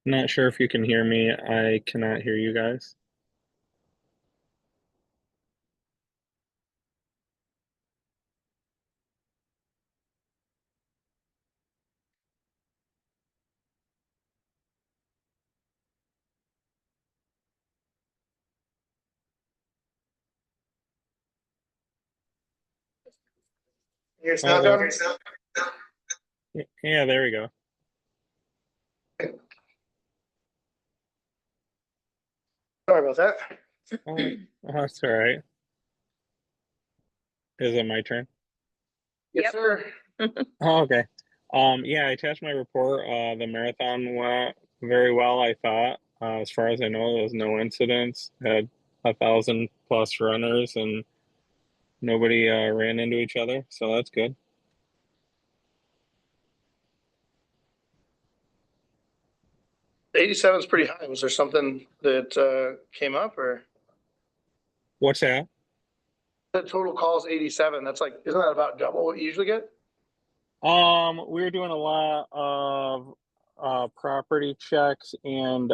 Not sure if you can hear me. I cannot hear you guys. Here's Oh, now, there. John. Yeah, there we go. Sorry about that. Oh, that's all right. Is it my turn? Yes, Yep. sir. Oh, okay. Yeah, I attached my report. The marathon went very well, I thought. As far as I know, there was no incidents. Had 1,000+ runners, and nobody ran into each other, so that's good. 87 is pretty high. Was there something that came up, or What's that? the total calls 87? That's like, isn't that about double what you usually get? We were doing a lot of property checks and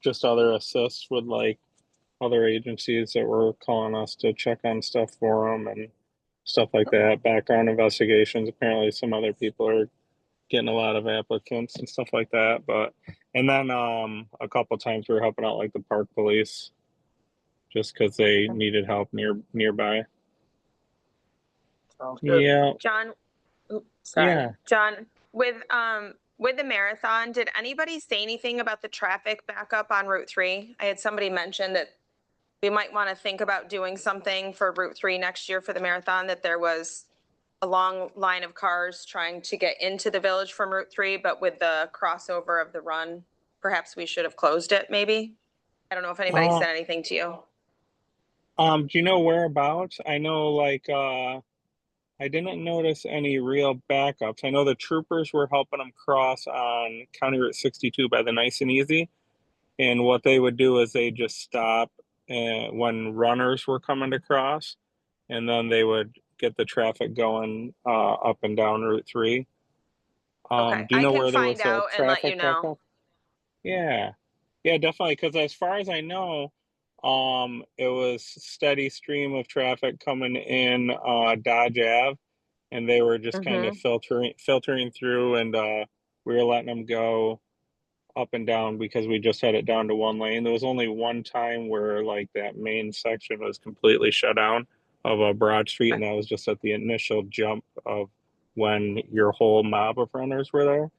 just other assists with like other agencies that were calling us to check on stuff for them and stuff like that. Background investigations. Apparently, some other people are getting a lot of applicants and stuff like that. But and then a couple times we were helping out like the park police just because they needed help nearby. Sounds good. Yeah, John, oops, sorry. yeah. John, with the marathon, did anybody say anything about the traffic backup on Route 3? I had somebody mention that we might want to think about doing something for Route 3 next year for the marathon, that there was a long line of cars trying to get into the village from Route 3, but with the crossover of the run, perhaps we should have closed it, maybe? I don't know if anybody Uh, said anything to you. do you know whereabouts? I know like I didn't notice any real backups. I know the troopers were helping them cross on County Route 62 by the Nice and Easy. And what they would do is they just stop when runners were coming to cross, and then they would get the traffic going up and down Route 3. Okay, Do you I know can where there find was a out and let you traffic know. backup? Yeah, yeah, definitely. Because as far as I know, it was steady stream of traffic coming in Dodge Ave, and they were just kind of Mm-hmm. filtering through, and we were letting them go up and down because we just had it down to one lane. There was only one time where like that main section was completely shut down of a Broad Street, and that was just at the initial jump of when your whole mob of runners were there.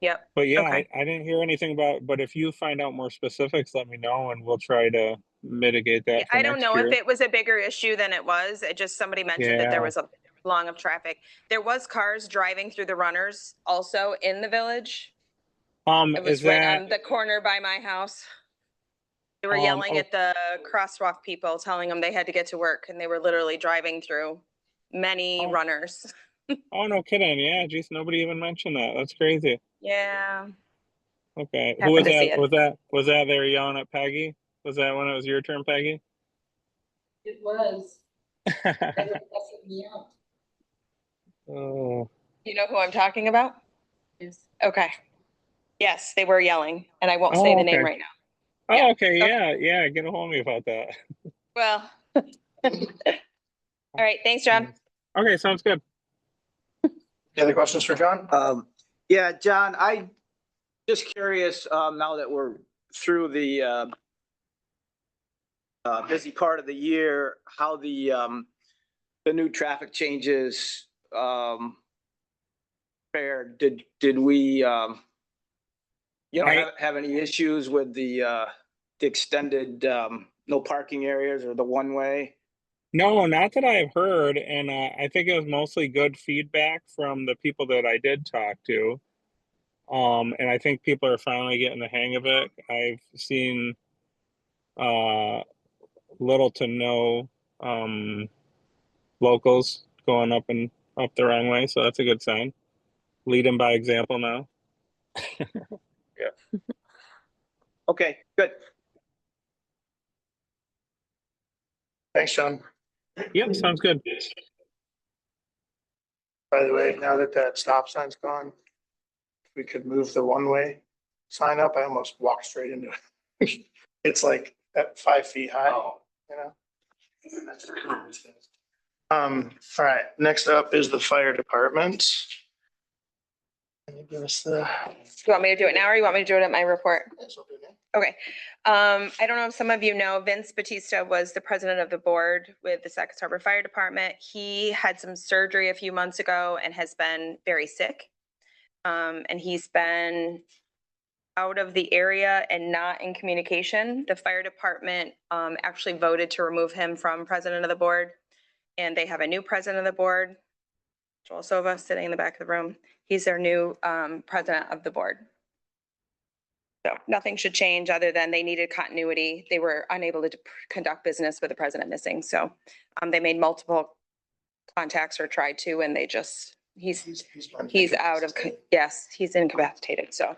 Yep. But yeah, Okay. I didn't hear anything about. But if you find out more specifics, let me know, and we'll try to mitigate Yeah, that for I don't next know if year. it was a bigger issue than it was. It just somebody mentioned that there Yeah. was a long of traffic. There was cars driving through the runners also in the village. It Is was right that on the corner by my house. They were yelling oh, at the crosswalk people, telling them they had to get to work, and they were literally driving through many oh, runners. oh, no kidding? Yeah, geez, nobody even mentioned that. That's crazy. Yeah, Okay. Who was happened to see that? it. Was that there yelling at Peggy? Was that when it was your turn, Peggy? It was. They were cussing me out. Oh, You know who I'm talking about? Yes. Okay. Yes, they were yelling, and I won't say oh, the name okay. right now. Yeah. Oh, okay. Okay. Yeah, yeah. Get a hold of me about that. Well, all right. Thanks, John. Okay, sounds good. Any other questions for John? Yeah, John, I just curious, now that we're through the busy part of the year, how the new traffic changes fared. Did we I have any issues with the extended no parking areas or the one way? No, not that I've heard, and I think it was mostly good feedback from the people that I did talk to. And I think people are finally getting the hang of it. I've seen uh little to no locals going up and up the wrong way, so that's a good sign. Leading by example now. Yeah. Okay, good. Thanks, John. Yep, sounds good. By the way, now that that stop sign's gone, we could move the one way sign up, I almost walked straight into it. It's like at 5 feet high, you know? All right, next up is the fire department. Can you give us the? You want me to do it now or you want me to do it at my report? Okay. I don't know if some of you know, Vince Batista was the president of the board with the Sac Harbor Fire Department. He had some surgery a few months ago and has been very sick. And he's been out of the area and not in communication. The fire department actually voted to remove him from president of the board. And they have a new president of the board, Joel Silva, sitting in the back of the room. He's their new president of the board. So nothing should change other than they needed continuity. They were unable to conduct business with the president missing. So they made multiple contacts or tried to, and they just, he's out of, yes, he's incapacitated. So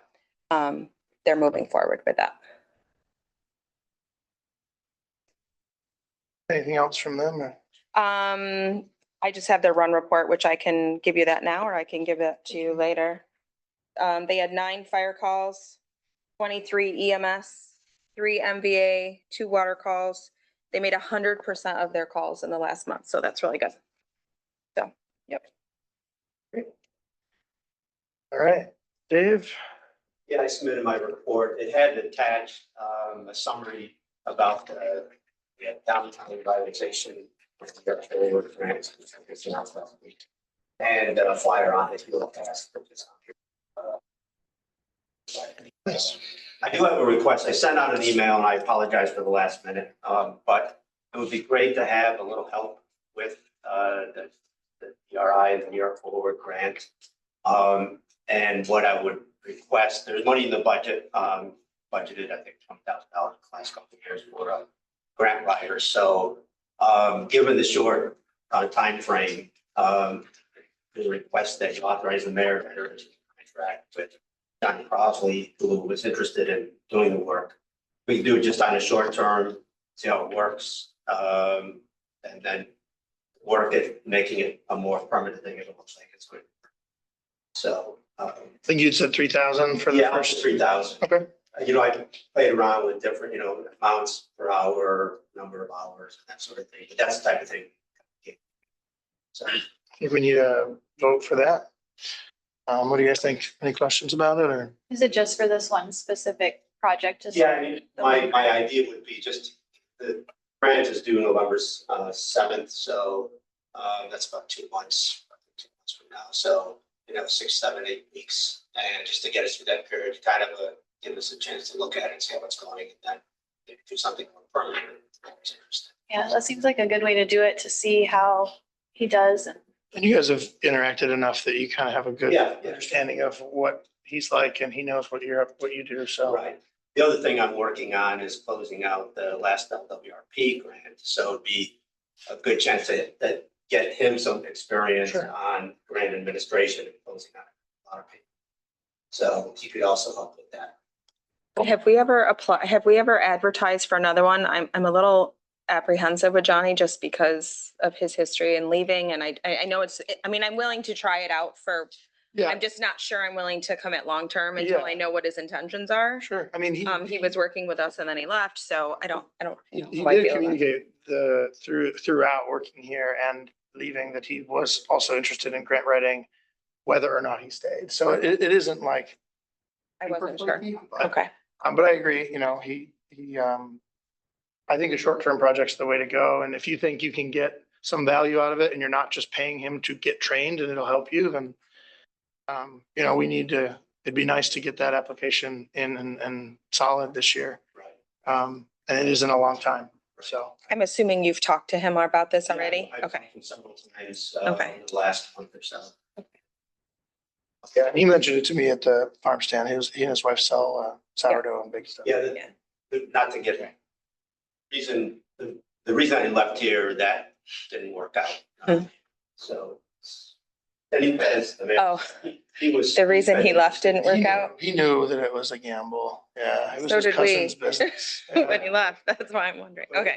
they're moving forward with that. Anything else from them? Or? I just have their run report, which I can give you that now, or I can give it to you later. They had 9 fire calls, 23 EMS, 3 MVA, 2 water calls. They made 100% of their calls in the last month. So that's really good. So, yep. Great. All right, Dave. Yeah, I submitted my report. It had attached a summary about the downtown revitalization and a flyer on it. You'll pass. I do have a request. I sent out an email and I apologize for the last minute, but it would be great to have a little help with the DRI and the New York Forward grant. And what I would request, there's money in the budget, budgeted, I think, $20,000 the last couple of years for a grant writer. So given the short time frame, the request that you authorize the mayor to enter into contract with John Crossley, who was interested in doing the work. We can do it just on a short term, see how it works, and then work at making it a more permanent thing if it looks like it's good. So I think you'd said 3,000 for the first 3,000. Okay. You know, I played around with different, amounts per hour, number of hours, and that sort of thing. But that's the type of thing. So I think we need a vote for that. What do you guys think? Any questions about it or? Is it just for this one specific project? yeah, I mean, my idea would be just the grant is due November 7th, so that's about 2 months, 2 months from now. So 6, 7, 8 weeks, and just to get us through that period, kind of give us a chance to look at it and see how it's going, and then maybe do something more permanent. Yeah, that seems like a good way to do it, to see how he does. And you guys have interacted enough that you kind of have a good Yeah. understanding of what he's like, and he knows what you do. So Right. The other thing I'm working on is closing out the last LWRP grant, so it'd be a good chance to get him some experience Sure. on grant administration and closing out a lot of people. So he could also help with that. Have we ever advertised for another one? I'm a little apprehensive with Johnny just because of his history and leaving. And I know I'm willing to try it out yeah, I'm just not sure I'm willing to commit long-term until Yeah. I know what his intentions are. sure. I mean, He was working with us and then he left, so I don't know He how I did feel about it. communicate throughout working here and leaving that he was also interested in grant writing, whether or not he stayed. So it isn't like. I wasn't sure. But, Okay. but I agree, I think a short-term project's the way to go. And if you think you can get some value out of it and you're not just paying him to get trained and it'll help you, then it'd be nice to get that application in and solid this year. Right. And it isn't a long time, so. I'm assuming you've talked to him about this already? I've Okay. talked to him several times Okay. in the last month or so. Yeah, and he mentioned it to me at the farm stand. He and his wife sell sourdough and big stuff. Yeah, Yeah. not to get the reason I left here, that didn't work out. So, and he was, he was. The reason he left didn't work He- out He knew that it was a gamble. Yeah, it was So his did we. cousin's business. when he left. That's why I'm wondering. Okay.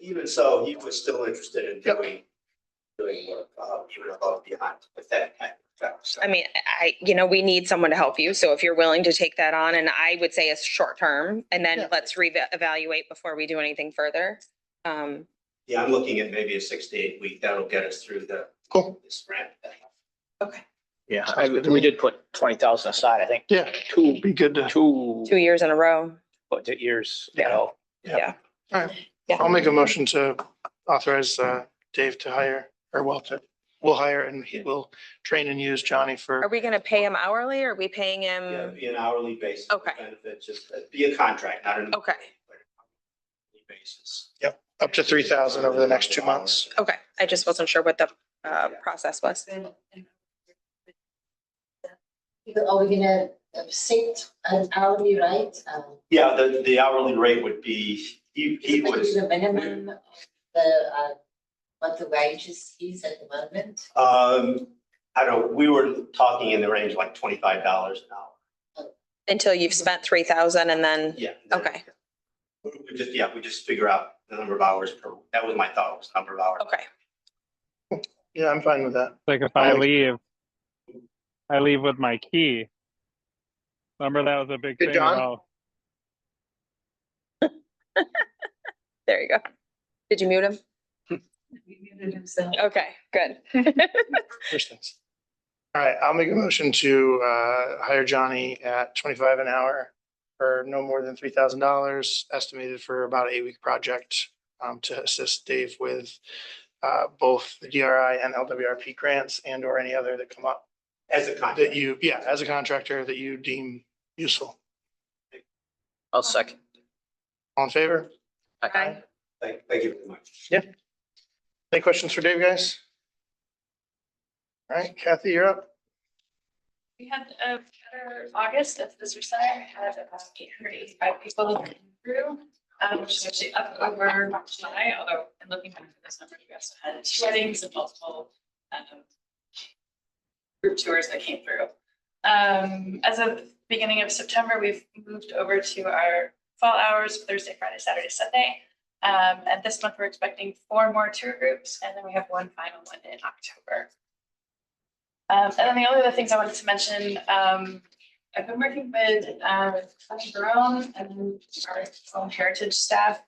Even so, he was still interested in Yep. doing doing work, even above and beyond with that kind of stuff. So, I mean, we need someone to help you. So if you're willing to take that on, and I would say it's short term, and then Yeah. let's evaluate before we do anything further. yeah, I'm looking at maybe a 6 to 8 week. That'll get us through Cool. this ramp thing. Okay. Yeah, Sounds good to we me. did put 20,000 aside, I think, Yeah, two, be good to, 2 years in a row. years, Yeah. ago. Yeah. all right. Yeah. I'll make a motion to authorize Dave to hire, or we'll hire and he will train and use Johnny Are for, we gonna pay him hourly or are we paying Yeah, him? it'd be an hourly basis. Okay. Benefits, just be a contract, not an. Okay. Basis. up to 3,000 over the next 2 months. Okay. I just wasn't sure what the process was. Are we gonna set an hourly rate? Yeah, the hourly rate would be, he was, The minimum, of the, what the wages is at the moment? I don't, we were talking in the range of like $25 an hour. Until you've spent 3,000 and then, Yeah. okay, We just figure out the number of hours per, that was my thought, was number of hours. okay. Yeah, I'm fine with that. Like if I leave with my key. Remember that was a big Hey, thing John? about, There you go. Did you mute him? We muted himself. Okay, good. First things. All right, I'll make a motion to hire Johnny at 25 an hour for no more than $3,000, estimated for about an 8-week project to assist Dave with both the DRI and LWRP grants and or any other that come up As a that contract. you, yeah, as a contractor that you deem useful. I'll second. All in favor? Aye. Thank you very much. Any questions for Dave, guys? All right, Kathy, you're up. We had a better August at the visitor center, had about 885 people came through, which is actually up over July, although in looking back at this number, we also had 2 weddings and multiple group tours that came through. As of beginning of September, we've moved over to our fall hours, Thursday, Friday, Saturday, Sunday. And this month we're expecting 4 more tour groups, and then we have one final one in October. And then the only other things I wanted to mention, I've been working with Dr. Barone and our own heritage staff,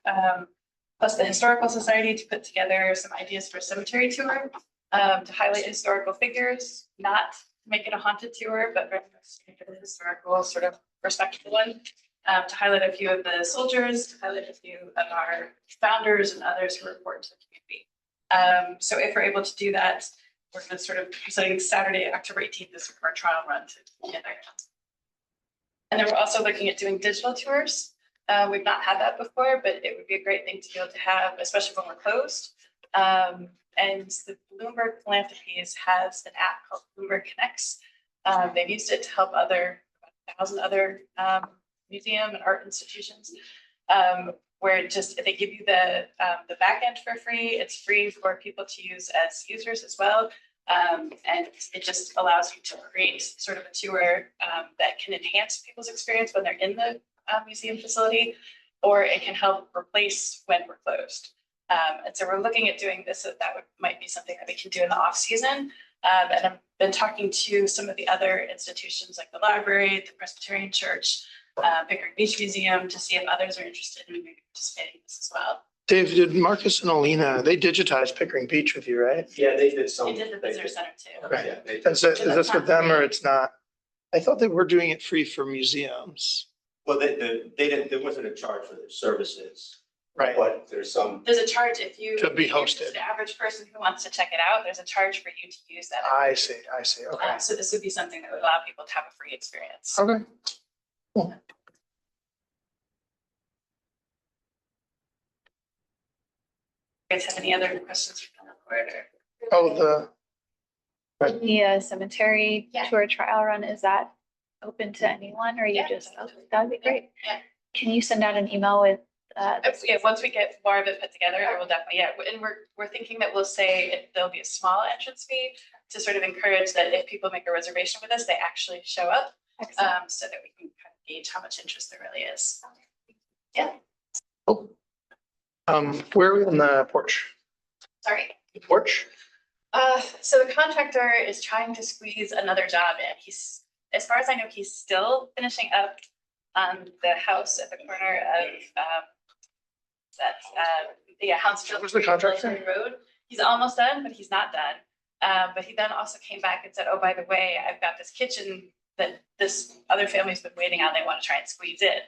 plus the Historical Society to put together some ideas for a cemetery tour, to highlight historical figures, not make it a haunted tour, but very much make it a historical sort of respectful one, to highlight a few of the soldiers, to highlight a few of our founders and others who are important to the community. So if we're able to do that, we're going to sort of setting Saturday, October 18th is our trial run to get there. And then we're also looking at doing digital tours. We've not had that before, but it would be a great thing to be able to have, especially when we're closed. And the Bloomberg Philanthropies has an app called Bloomberg Connects. They've used it to help about 1,000 other museum and art institutions, where they give you the back end for free. It's free for people to use as users as well. And it just allows you to create sort of a tour that can enhance people's experience when they're in the museum facility, or it can help replace when we're closed. And so we're looking at doing this, so might be something that we can do in the off season. And I've been talking to some of the other institutions like the library, the Presbyterian Church, Pickering Beach Museum, to see if others are interested in maybe participating in this as well. Dave, did Marcus and Alina, they digitized Pickering Beach with you, right? Yeah, they did some. They did the visitor center too. Right. Yeah, they did. Is this with them or it's not? I thought they were doing it free for museums. Well, they didn't, there wasn't a charge for their services. Right. But there's some, There's a charge if you. To be if you're hosted. just The average person who wants to check it out, there's a charge for you to use that. I see. Okay. So this would be something that would allow people to have a free experience. Okay. Cool. You guys have any other questions from the board or? Oh, Yeah. The cemetery tour trial run, is that open to anyone or you Yeah. just, oh, that'd be great. Yeah. Can you send out an email with, Yeah, once we get more of it put together, I will definitely, and we're thinking that we'll say there'll be a small entrance fee to sort of encourage that if people make a reservation with us, they actually show up, excellent. so that we can kind of gauge how much interest there really is. where are we on the porch? Sorry. The porch? So the contractor is trying to squeeze another job in. He's, as far as I know, he's still finishing up on the house at the corner of, Hounsfield. Who's the contractor? Military Road. He's almost done, but he's not done. But he then also came back and said, oh, by the way, I've got this kitchen that this other family's been waiting on. They want to try and squeeze in.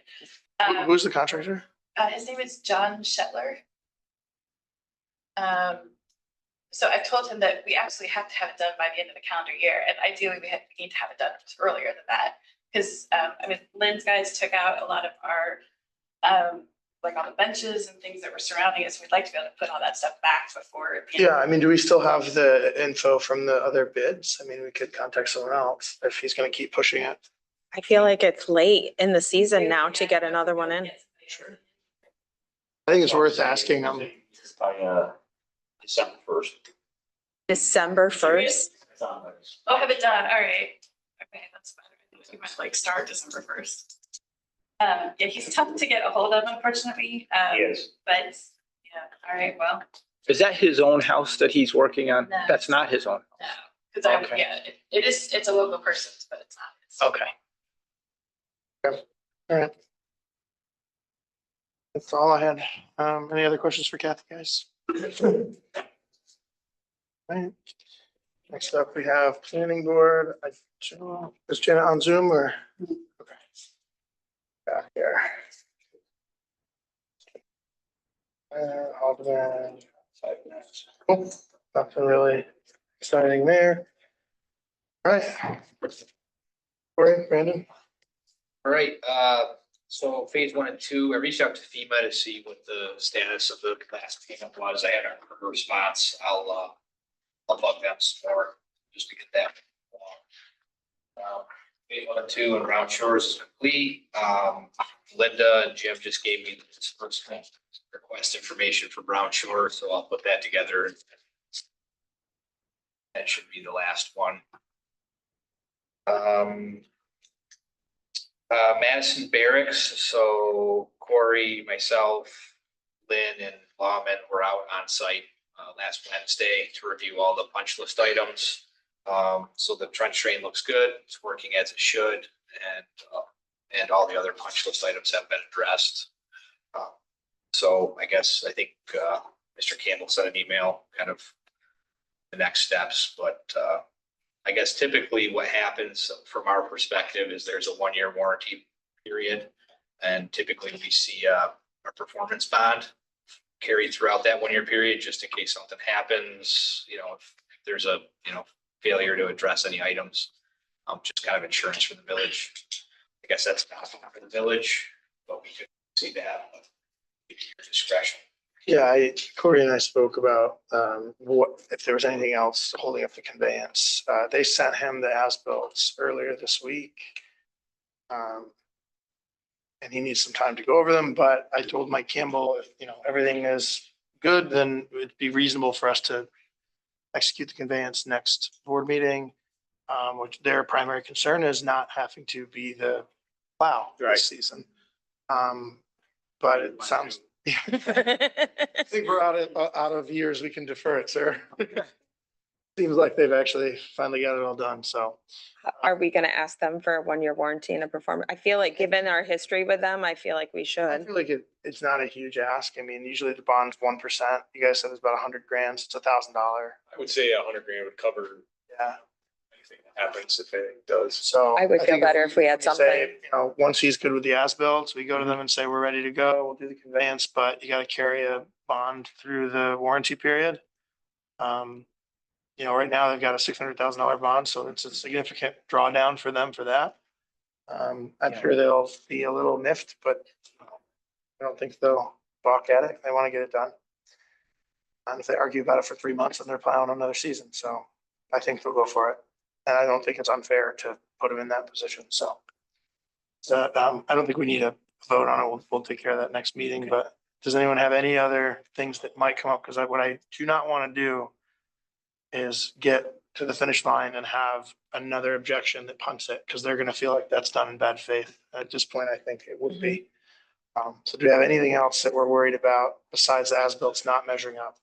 Who's the contractor? His name is John Shetler. So I told him that we absolutely have to have it done by the end of the calendar year, and ideally we need to have it done earlier than that. Because Lynn's guys took out a lot of our like all the benches and things that were surrounding us. We'd like to be able to put all that stuff back before. Yeah, I mean, do we still have the info from the other bids? I mean, we could contact someone else if he's gonna keep pushing it. I feel like it's late in the season now to get another one in. Sure. I think it's worth asking him. By December 1st. December 1st. Oh, have it done. All right. Okay, that's better. I think we might like start December 1st. Yeah, he's tough to get a hold of, unfortunately. Yes. But yeah, all right, well, Is that his own house that he's working on? No. That's not his own. no, because Okay. it's a local person, but it's not. Okay. All right. That's all I had. Any other questions for Kathy, guys? Right. Next up, we have planning board. Is Jenna on Zoom or? Okay. Back here. Alderman, 5 minutes. Cool. Nothing really exciting there. All right. Corey, Brandon? All right, so phase 1 and 2, I reached out to FEMA to see what the status of the last payment was. I haven't heard a response. I'll bug them some more just to get that. Phase 1 and 2 and Round Shores is complete. Linda and Jim just gave me this first request information for Brown Shore, so I'll put that together. That should be the last one. Madison Barracks, so Corey, myself, Lynn and Lawman were out on site last Wednesday to review all the punch list items. So the trench drain looks good, it's working as it should, and all the other punch list items have been addressed. So I think Mr. Campbell sent an email kind of the next steps, but I guess typically what happens from our perspective is there's a 1-year warranty period. And typically we see a performance bond carried throughout that 1-year period, just in case something happens, if there's a, failure to address any items, just kind of insurance for the village. I guess that's not for the village, but we could see that with your discretion. Yeah, Corey and I spoke about what if there was anything else holding up the conveyance. They sent him the as-bills earlier this week. And he needs some time to go over them, but I told Mike Campbell, if everything is good, then it'd be reasonable for us to execute the conveyance next board meeting. Which their primary concern is not having to be the plow this season. But it sounds. I think we're out of years we can defer it, sir. Seems like they've actually finally got it all done, so. Are we gonna ask them for a 1-year warranty and a performance? I feel like given our history with them, I feel like we I should. feel like it's not a huge ask. I mean, usually the bond's 1%. You guys said it's about $100,000, so it's $1,000. I would say $100,000 would cover Yeah, anything that happens if it does. so. I would feel think better if we had say, something. Once he's good with the as-bills, we go to them and say, we're ready to go. We'll do the conveyance, but you gotta carry a bond through the warranty period. Right now they've got a $600,000 bond, so it's a significant drawdown for them for that. I'm sure they'll be a little miffed, but I don't think they'll balk at it. They want to get it done. And if they argue about it for 3 months, then they're plowing another season. So I think they'll go for it. And I don't think it's unfair to put them in that position. So I don't think we need a vote on it. We'll take care of that next meeting. But does anyone have any other things that might come up? Because what I do not want to do is get to the finish line and have another objection that punts it, because they're going to feel like that's done in bad faith. At this point, I think it would be. So do we have anything else that we're worried about besides the as-bills not measuring up?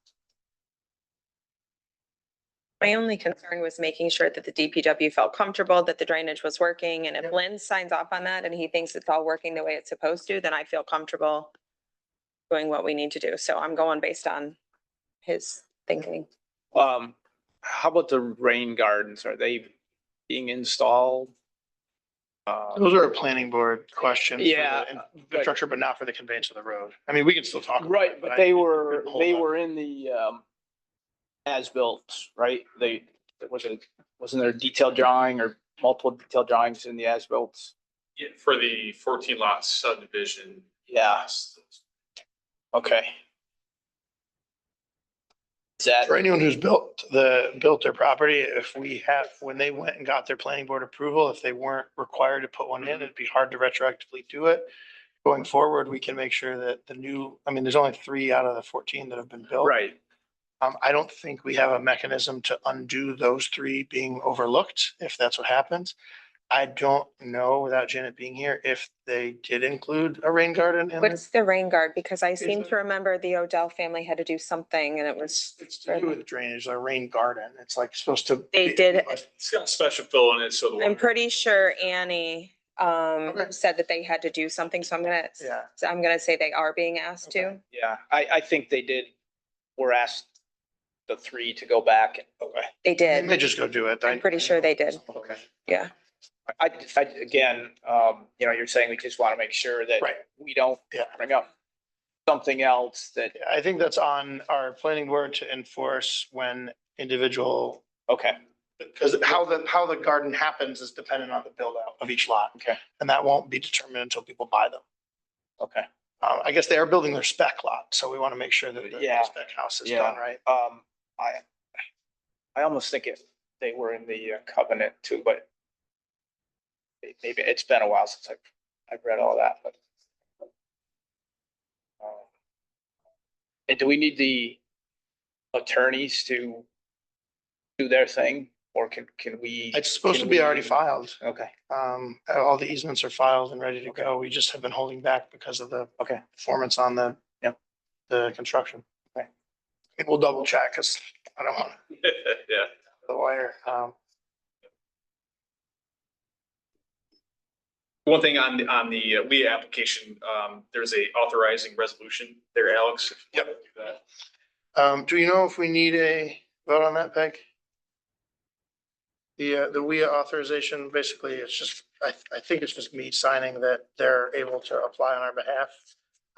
My only concern was making sure that the DPW felt comfortable that the drainage was working. And if Lynn signs off on that and he thinks it's all working the way it's supposed to, then I feel comfortable doing what we need to do. So I'm going based on his thinking. How about the rain gardens? Are they being installed? Those are a planning board question. Yeah, Infrastructure, but not for the conveyance of the road. I mean, we can still talk. about Right, it, but I- they it were, couldn't hold they up. were in the, as-built, right? Wasn't there a detailed drawing or multiple detailed drawings in the as-built? Yeah, for the 14 lot subdivision. Yeah, Yes. okay. Is that, For anyone who's built their property, if we have, when they went and got their planning board approval, if they weren't required to put one in, it'd be hard to retroactively do it. Going forward, we can make sure that the new, I mean, there's only 3 out of the 14 that have been built. right, I don't think we have a mechanism to undo those 3 being overlooked, if that's what happens. I don't know, without Janet being here, if they did include a rain garden in it. What's the rain guard? Because I seem It's a- to remember the Odell family had to do something and it was, It's to do with drainage, a rain garden. It's like supposed to. They be- did- It's got a special fill in it, so the. I'm pretty sure Annie Okay. said that they had to do something. So Yeah. I'm gonna say they are being asked to. Okay. yeah, I think they did, were asked the 3 to go back. Okay. They They may did. just go do it. I'm pretty sure they did. Okay. Yeah. Again, you're saying we just want to make sure that Right. we don't Yeah. bring up something else that, I think that's on our planning board to enforce when individual, okay, because how the garden happens is dependent on the build out of each lot. okay, And that won't be determined until people buy them. okay. I guess they are building their spec lot, so we want to make sure that the Yeah. spec house is Yeah. done right. I almost think they were in the covenant too, but maybe it's been a while since I've read all that, but. And do we need the attorneys to do their thing, or can we? It's supposed to be already filed. Okay, All the easements are filed and ready to Okay. go. We just have been holding back because of the okay, performance on the, Yep. the construction. Okay. And we'll double check because I don't want Yeah. the wire. One thing on the Leah application, there's a authorizing resolution there, Alex. if you wanna do that. Do you know if we need a vote on that, Peg? The WIA authorization, basically, it's just, I think it's just me signing that they're able to apply on our behalf.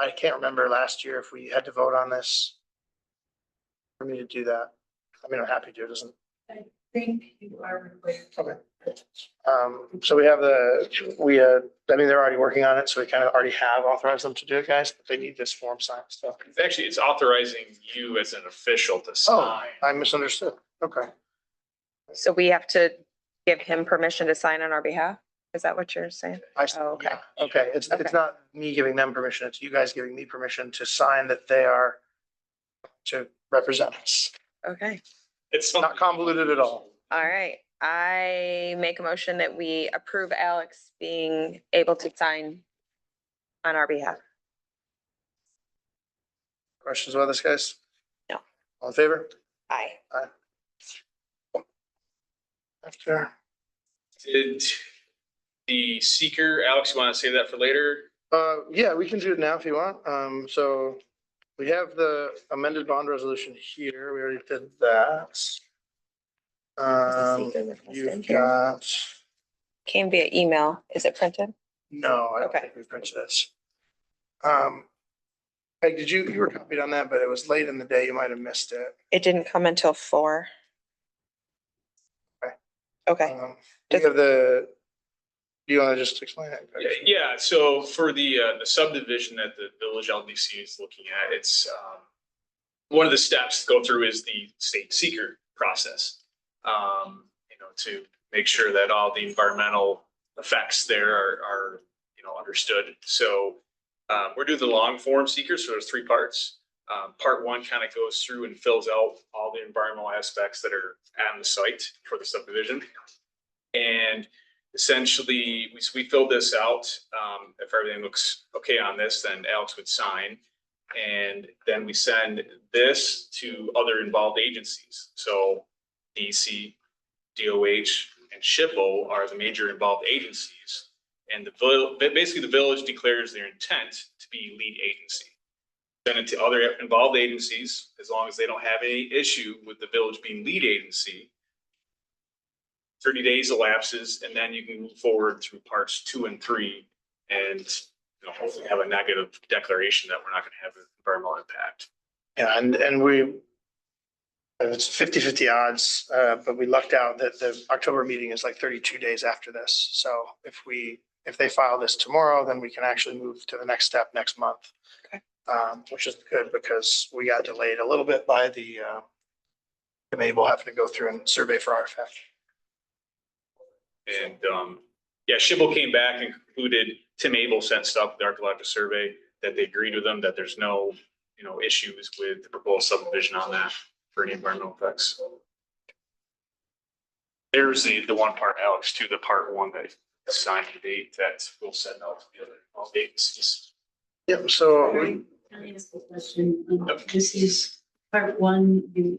I can't remember last year if we had to vote on this. For me to do that. I mean, I'm happy to, it doesn't. I think you are required. Okay. So we have I mean, they're already working on it, so we kind of already have authorized them to do it, guys, but they need this form signed, so. Actually, it's authorizing you as an official to Oh, sign. I misunderstood. Okay. So we have to give him permission to sign on our behalf? Is that what you're saying? Oh, okay. Yeah, okay, it's Okay. not me giving them permission, it's you guys giving me permission to sign that they are to represent us. Okay. It's Not convoluted at all. All right. I make a motion that we approve Alex being able to sign on our behalf. Questions about this, guys? No. All in favor? Aye. After, Did the seeker, Alex, you want to say that for later? yeah, we can do it now if you want. So we have the amended bond resolution here. We already did that. You've got, Came via email. Is it printed? no, I don't Okay. think we printed this. Peg, you were copied on that, but it was late in the day. You might have missed it. It didn't come until 4. Okay. Okay. You have do you want to just explain it? Yeah, so for the subdivision that the village LDC is looking at, it's one of the steps to go through is the state seeker process. To make sure that all the environmental effects there are understood. So we're doing the long form seeker, so there's 3 parts. Part 1 kind of goes through and fills out all the environmental aspects that are on the site for the subdivision. And essentially, we filled this out. If everything looks okay on this, then Alex would sign. And then we send this to other involved agencies. So DC, DOH, and SHPO are the major involved agencies. And basically the village declares their intent to be lead agency. Send it to other involved agencies, as long as they don't have any issue with the village being lead agency. 30 days elapses, and then you can move forward through parts 2 and 3 and hopefully have a negative declaration that we're not going to have an environmental impact. Yeah, and we, it's 50-50 odds, but we lucked out that the October meeting is like 32 days after this. So if they file this tomorrow, then we can actually move to the next step next month. Okay. Which is good because we got delayed a little bit by the committee. We'll have to go through and survey for artifact. And yeah, SHPO came back and concluded, Tim Abel sent stuff with the archaeological survey that they agreed with them that there's no, issues with the proposed subdivision on that for any environmental effects. There's the one part, Alex, to the part 1 that signed the date that we'll send out to the other all dates. Yep. So Can I ask a question? This is part 1, you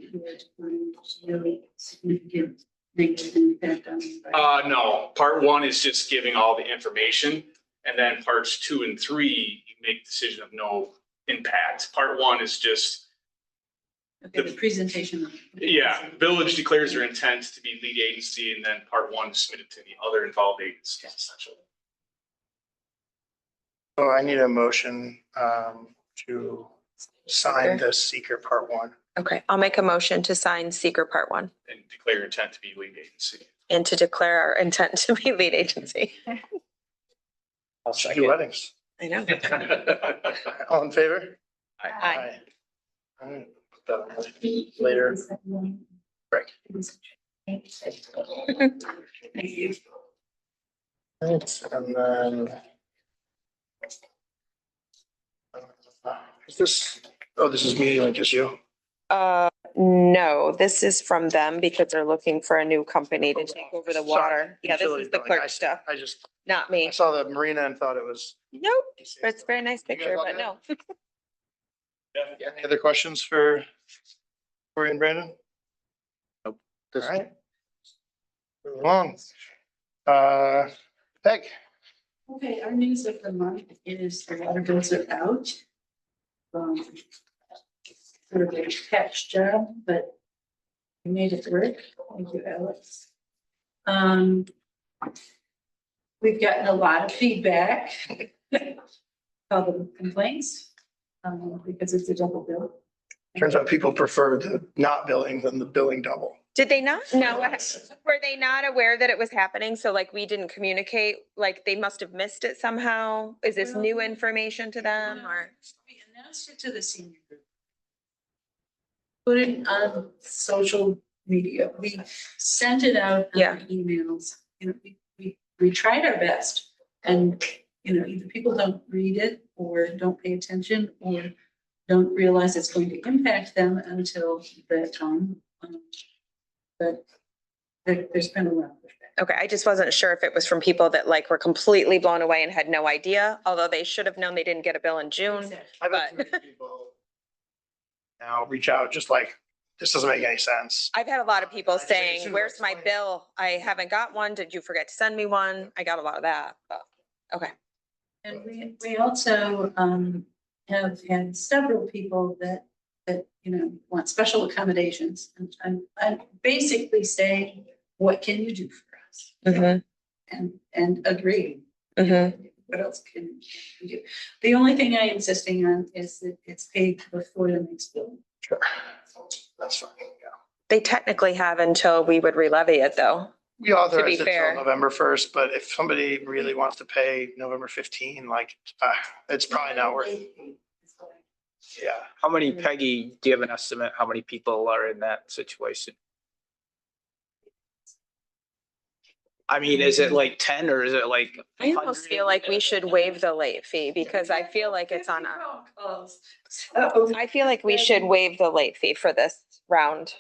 really significant negative impact on the environment. No, part 1 is just giving all the information, and then parts 2 and 3, you make a decision of no impact. Part 1 is just, Okay, the presentation. yeah, village declares their intent to be lead agency, and then part 1 is submitted to the other involved agencies, essentially. So I need a motion to sign the seeker part 1. Okay, I'll make a motion to sign seeker part 1 And declare your intent to be lead agency. and to declare our intent to be lead agency. I'll Do second. weddings. I know. All in favor? Aye. All right. Put that on later. Right. Thank you. Right, and then. Is this, this is me, like it's you. No, this is from them because they're looking for a new company to take over the water. Yeah, this Utility is the billing. clerk stuff, not I me. saw the marina and thought it was. Nope, but it's a very nice You guys picture, all but good? no. Any other questions for Corey and Brandon? Nope. All right. Move along. Peg. Okay, our news of the month is the water bills are out. Sort of a patch job, but we made it work. Thank you, Alex. We've gotten a lot of feedback. Call them complaints, because it's a double bill. Turns out people prefer the not billing than the billing double. Did they not? No. Were they not aware that it was happening? So like we didn't communicate, like they must have missed it somehow? Is this new information to them or? We announced it to the senior group. Put it on social media. We sent it out Yeah. on emails. We tried our best. And, either people don't read it or don't pay attention or don't realize it's going to impact them until that time. But there's been a lot of pushback. Okay, I just wasn't sure if it was from people that like were completely blown away and had no idea, although they should have known they didn't get a bill in June. I've had But- three people now reach out, just like, this doesn't make any sense. I've had a lot of people I just saying, assume where's it's my fine. bill? I haven't got one. Did you forget to send me one? I got a lot of that, but, okay. And we also have had several people that want special accommodations. And I'm basically saying, what can you do for us? Mm-hmm, And agree. mm-hmm. What else can we do? The only thing I am insisting on is that it's paid before the next bill. Sure. That's fine, yeah. They technically have until we would relevy it though. We authorized it fair. till November 1st, but if somebody really wants to pay November 15, like, it's probably not worth it. Yeah. How many, Peggy, do you have an estimate? How many people are in that situation? I mean, is it like 10 or is it like? I almost 100? feel like we should waive the late fee because I feel like it's on a, So, I feel like we should waive the late fee for this round.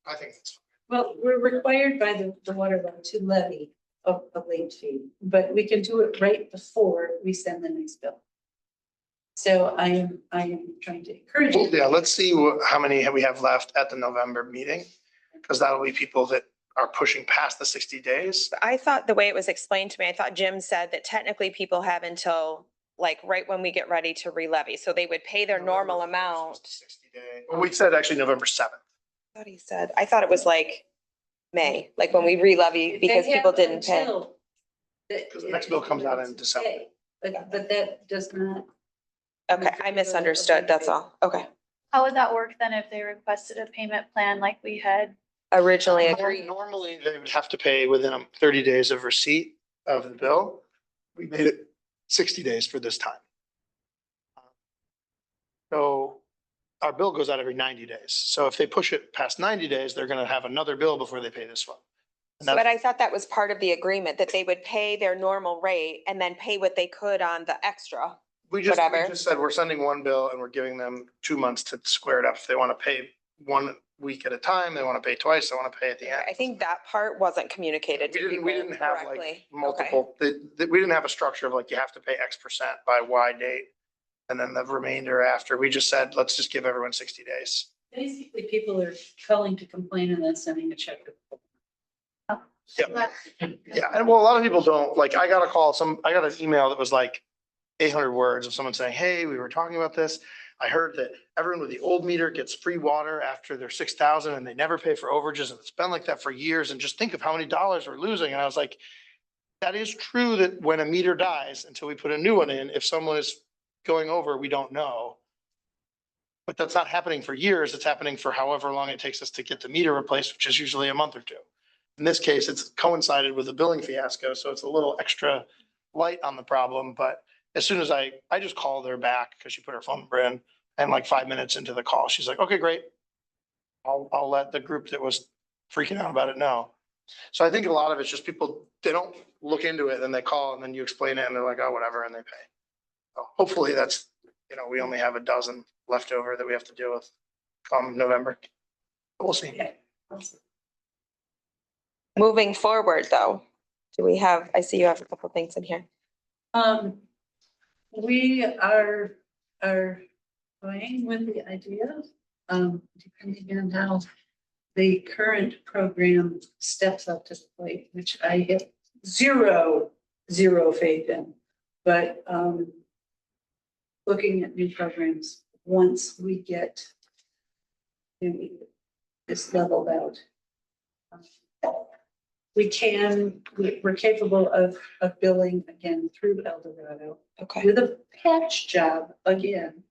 I think that's well, we're required by the water law to levy a late fee, but we can do it right before we send the next bill. So I am trying to encourage fine. you. Yeah, let's see how many we have left at the November meeting. Because that'll be people that are pushing past the 60 days. I thought the way it was explained to me, I thought Jim said that technically people have until like right when we get ready to re-levy. So they would pay their normal November 1st, amount. 60 day. Well, we said actually November 7th. I thought he said, I thought it was like May, like when we re-levy because They people have didn't pay. until Because the next bill comes out in December. But that does not. Okay, I misunderstood. That's all. Okay. How would that work then if they requested a payment plan like we had? Originally agreed. Normally, they would have to pay within 30 days of receipt of the bill. We made it 60 days for this time. So our bill goes out every 90 days. So if they push it past 90 days, they're going to have another bill before they pay this one. And But that's, I thought that was part of the agreement, that they would pay their normal rate and then pay what they could on the extra. we whatever. just said we're sending one bill and we're giving them 2 months to square it up. If they want to pay 1 week at a time, they want to pay twice, they want to pay at the end. I think that part wasn't communicated to We people didn't have like correctly. multiple, we didn't have a structure of like, you have to pay X% by Y date. And then the remainder after, we just said, let's just give everyone 60 days. Basically, people are calling to complain and then sending a check. Yeah. Yeah, and well, a lot of people don't, like, I got a call, I got an email that was like 800 words of someone saying, hey, we were talking about this. I heard that everyone with the old meter gets free water after they're 6,000 and they never pay for overages. And it's been like that for years. And just think of how many dollars we're losing. And I was like, that is true that when a meter dies, until we put a new one in, if someone is going over, we don't know. But that's not happening for years. It's happening for however long it takes us to get the meter replaced, which is usually a month or two. In this case, it's coincided with a billing fiasco, so it's a little extra light on the problem. But as soon as I just called her back because she put her phone number in, and like 5 minutes into the call, she's like, okay, great. I'll let the group that was freaking out about it know. So I think a lot of it's just people, they don't look into it, and they call, and then you explain it, and they're like, oh, whatever, and they pay. So hopefully that's, we only have a dozen left over that we have to deal with come November. But we'll see. Moving forward, though, do we have, I see you have a couple things in here. We are playing with the idea, depending on how the current program steps up to the plate, which I have zero faith in. But looking at new programs, once we get this leveled out, we're capable of billing again through El Dorado Okay. with a patch job again.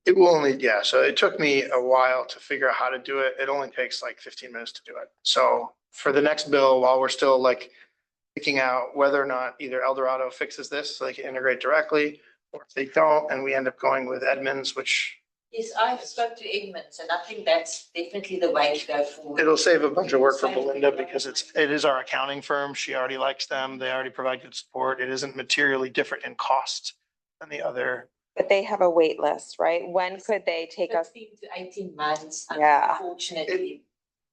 It will only, yeah, so it took me a while to figure out how to do it. It only takes like 15 minutes to do it. So for the next bill, while we're still like picking out whether or not either El Dorado fixes this so they can integrate directly, or if they don't, and we end up going with Edmunds, which Yes, I've spoke to Edmonds and I think that's definitely the way to go forward. it'll save a bunch of work for Belinda because it is our accounting firm. She already likes them. They already provide good support. It isn't materially different in cost than the other. But they have a wait list, right? When could they take us? 15 to 18 months, Yeah. unfortunately.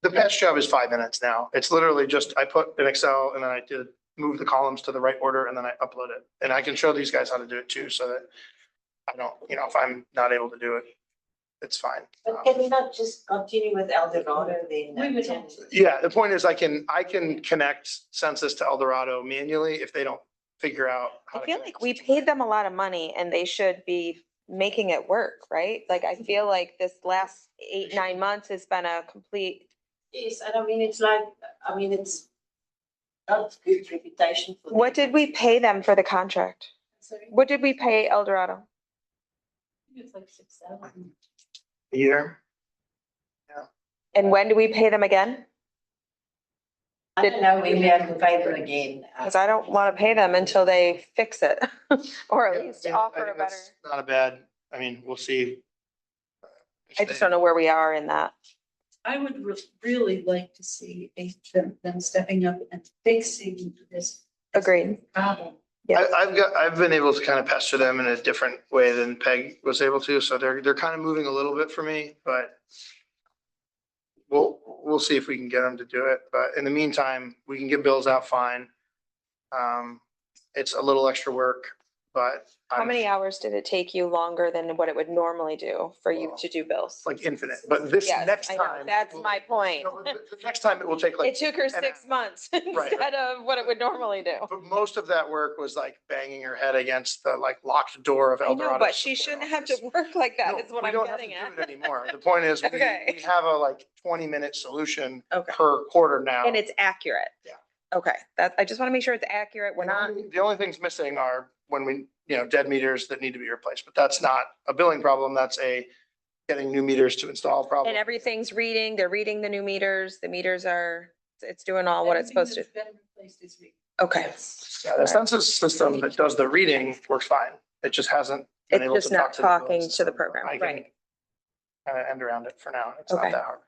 The patch job is 5 minutes now. It's literally just, I put an Excel and then I did move the columns to the right order and then I upload it. And I can show these guys how to do it too, so that I don't, if I'm not able to do it, it's fine. But can we not just continue with El Dorado then? We would have Yeah, the point is I can connect census to El Dorado manually if they don't figure out how I to feel connect. like we paid them a lot of money and they should be making it work, right? Like, I feel like this last 8-9 months has been a complete, Yes, and it's not good reputation for them. what did we pay them for the contract? Sorry, What did we pay El Dorado? it's like 6,000. A year. And when do we pay them again? I don't know when we have to pay them again. Because I don't want to pay them until they fix it, or at Yeah, least yeah, I offer a think better. that's not a bad, we'll see. I just don't know where we are in that. I would really like to see them stepping up and fixing this. Agreed. Problem. Yeah. I've been able to kind of pester them in a different way than Peg was able to, so they're kind of moving a little bit for me, but we'll see if we can get them to do it. But in the meantime, we can get bills out fine. It's a little extra work, but. How I'm- many hours did it take you longer than what it would normally do for you to do bills? Like infinite, but this Yes, next I know. time. That's will- my point. No, the next time it will take like. It took her 6 months instead of what it would normally do. But most of that work was like banging her head against the like locked door of I El Dorado. know, but she shouldn't have to work like that, is what I'm getting at. We don't have to do it anymore. The point is, Okay. we have a like 20-minute solution Okay. per quarter now. And it's accurate. Yeah. Okay, I just want to make sure it's accurate. We're not, The only things missing are when we, dead meters that need to be replaced, but that's not a billing problem. That's a getting new meters to install problem. and everything's reading, they're reading the new meters. The meters are, it's doing all what it's supposed to. Everything that's been replaced is read. Okay. Yeah, the census system that does the reading works fine. It just hasn't been It's able to just not talk to. talking to the program, I can right? kind of end around it for now. It's Okay. not that hard.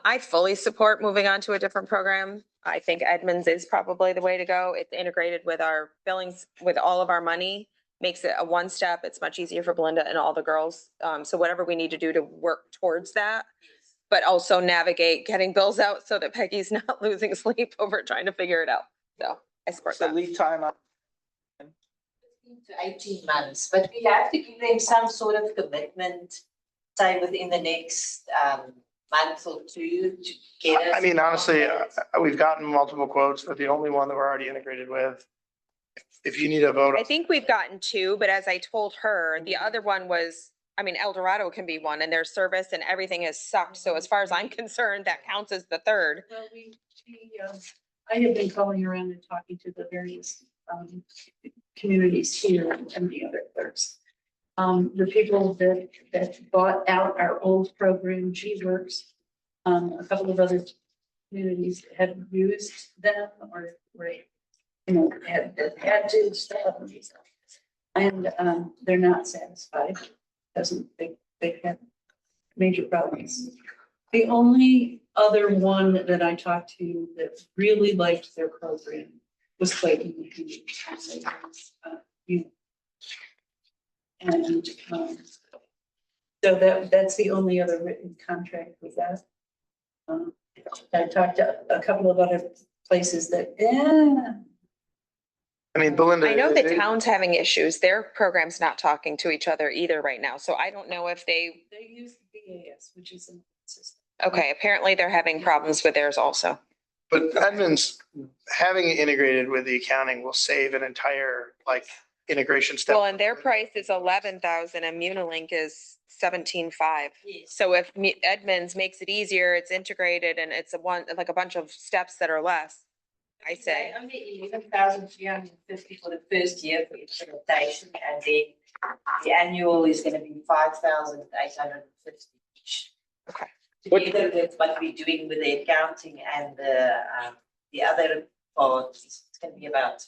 I fully support moving on to a different program. I think Edmunds is probably the way to go. It's integrated with our billings, with all of our money, makes it a one step. It's much easier for Belinda and all the girls. So whatever we need to do to work towards that, but also navigate getting bills out so that Peggy's not losing sleep over trying to figure it out. So I support So that. lead time on 15 to 18 months, but we have to give them some sort of commitment, say within the next month or two to get us. I mean, honestly, we've gotten multiple quotes, but the only one that we're already integrated with. If you need a vote. I think we've gotten two, but as I told her, the other one was, I mean, El Dorado can be one and their service and everything is sucked. So as far as I'm concerned, that counts as the third. Well, I have been calling around and talking to the various communities here and the other clerks. The people that bought out our old program, G-Works, a couple of other communities have used them or had to stop them. And they're not satisfied. They have major problems. The only other one that I talked to that really liked their program was Clayton. And so that's the only other written contract with that. I talked to a couple of other places that, I mean, Belinda. I know the town's having issues. Their program's not talking to each other either right now. So I don't know if they use the BAS, which is an system. okay, apparently they're having problems with theirs also. But Edmunds, having it integrated with the accounting will save an entire integration step. Well, and their price is 11,000 and Munilink is 17,500. Yes. So if Edmunds makes it easier, it's integrated and it's a bunch of steps that are less, I say. Only 11,350 for the first year for implementation, and then the annual is going to be 5,850 each. Okay. Together with what we're doing with the accounting and the other part, it's going to be about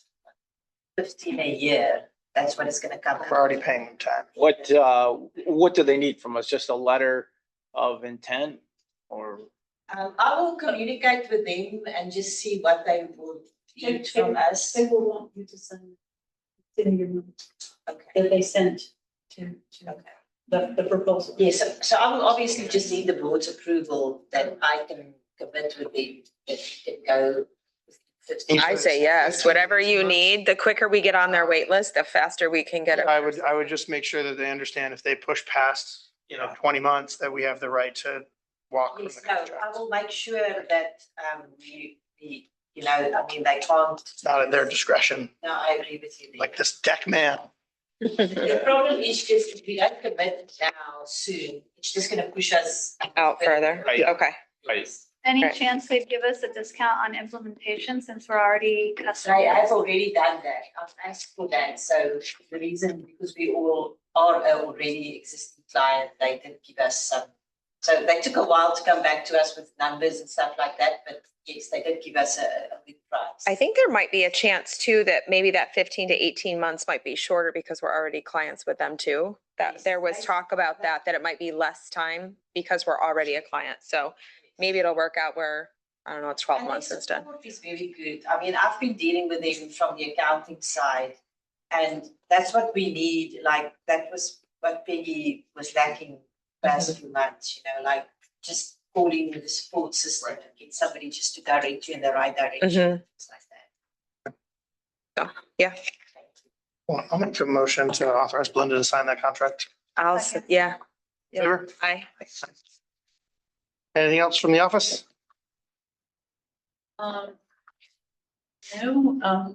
15 a year. That's what it's going to come We're out. already paying them time. what do they need from us? Just a letter of intent or? I will communicate with them and just see what they would need from us. They will want you to send in your Okay. that they sent to the proposal. Yes, so I will obviously just need the board's approval that I can commit with them that it go. with 15. I say yes, whatever you need, the quicker we get on their wait list, the faster we can get it. I would just make sure that they understand if they push past, 20 months, that we have the right to walk from Yes, the no, I contract. will make sure that I mean, they can't. It's not at their discretion, No, I agree with you there. like this deck man. The problem is just if we don't commit now soon, it's just gonna push us. Out further. Right. Okay. Right. Any Right. chance they'd give us a discount on implementation since we're already So customers? I've already done that. I've asked for that. So the reason, because we all are already existing client, they did give us some. So they took a while to come back to us with numbers and stuff like that, but yes, they did give us a good price. I think there might be a chance too that maybe that 15 to 18 months might be shorter because we're already clients with them too. That there was talk about that it might be less time because we're already a client. So maybe it'll work out where, I don't know, it's 12 And months their instead. support is very good. I mean, I've been dealing with them from the accounting side. And that's what we need, that was what Peggy was lacking past few months, just calling the support system and get somebody just to direct you in the right direction. Mhm. things like that. So, yeah. Thank you. Well, I'll make a motion to authorize Belinda to sign that contract. Yeah. Yeah. Favor? Aye. Anything else from the office? No,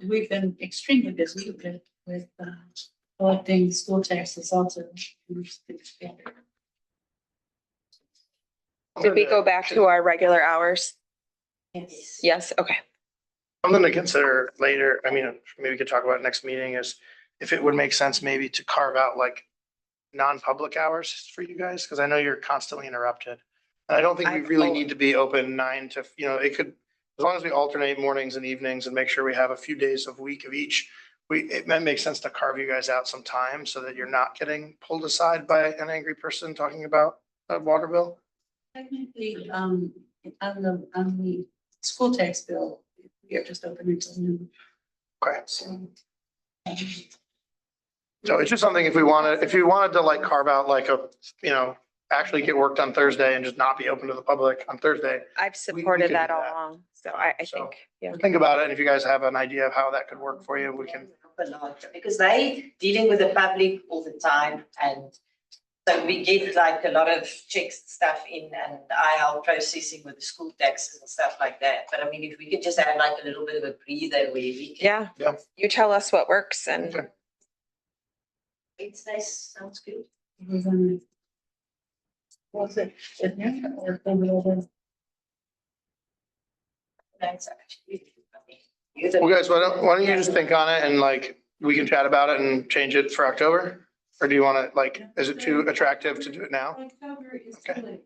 we've been extremely busy with collecting school taxes also. Did we go back to our regular hours? Yes. Yes, okay. Something to consider later, I mean, maybe we could talk about it next meeting, is if it would make sense maybe to carve out like non-public hours for you guys, because I know you're constantly interrupted. And I don't think we really need to be open 9 to, it could, as long as we alternate mornings and evenings and make sure we have a few days of week of each, it might make sense to carve you guys out some time so that you're not getting pulled aside by an angry person talking about a water bill. Technically, on the school tax bill, we are just open until noon. Okay. So. So it's just something if you wanted to like carve out like actually get work done Thursday and just not be open to the public on Thursday. I've could supported do that that. all along, so I So, think, yeah. Think about it. And if you guys have an idea of how that could work for you, we can. Because they dealing with the public all the time, and so we get like a lot of checks and stuff in, and I help processing with the school taxes and stuff like that. But I mean, if we could just have like a little bit of a breather where we can. Yeah, you tell us what works and. Okay. It's nice, sounds good. Was it in here or over? Thanks, actually. Well, guys, why don't you just think on it and like, we can chat about it and change it for October? Or do you want to like, is it too attractive to do it now? October is Okay.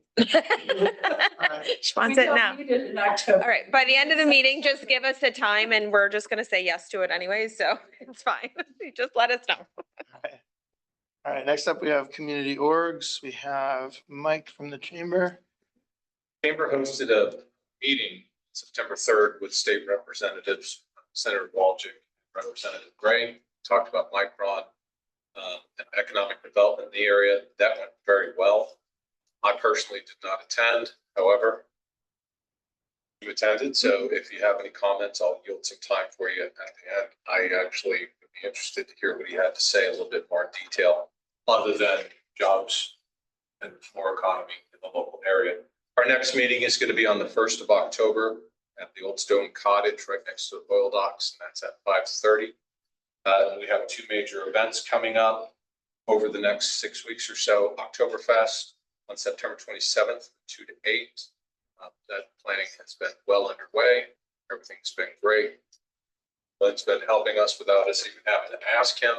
She wants it now. In October. All right, by the end of the meeting, just give us a time and we're just gonna say yes to it anyways, so it's fine. Just let us know. Okay. All right, next up, we have community orgs. We have Mike from the chamber. Chamber hosted a meeting September 3rd with state representatives, Senator Walczyk, Representative Gray, talked about Micron and economic development in the area. That went very well. I personally did not attend, however, you attended, so if you have any comments, I'll yield some time for you at the end. I actually would be interested to hear what he had to say a little bit more in detail, other than jobs and more economy in the local area. Our next meeting is going to be on the 1st of October at the Old Stone Cottage right next to the oil docks, and that's at 5:30. We have 2 major events coming up over the next 6 weeks or so. Oktoberfest on September 27th, 2 to 8. That planning has been well underway. Everything's been great. Glenn's been helping us without us even having to ask him.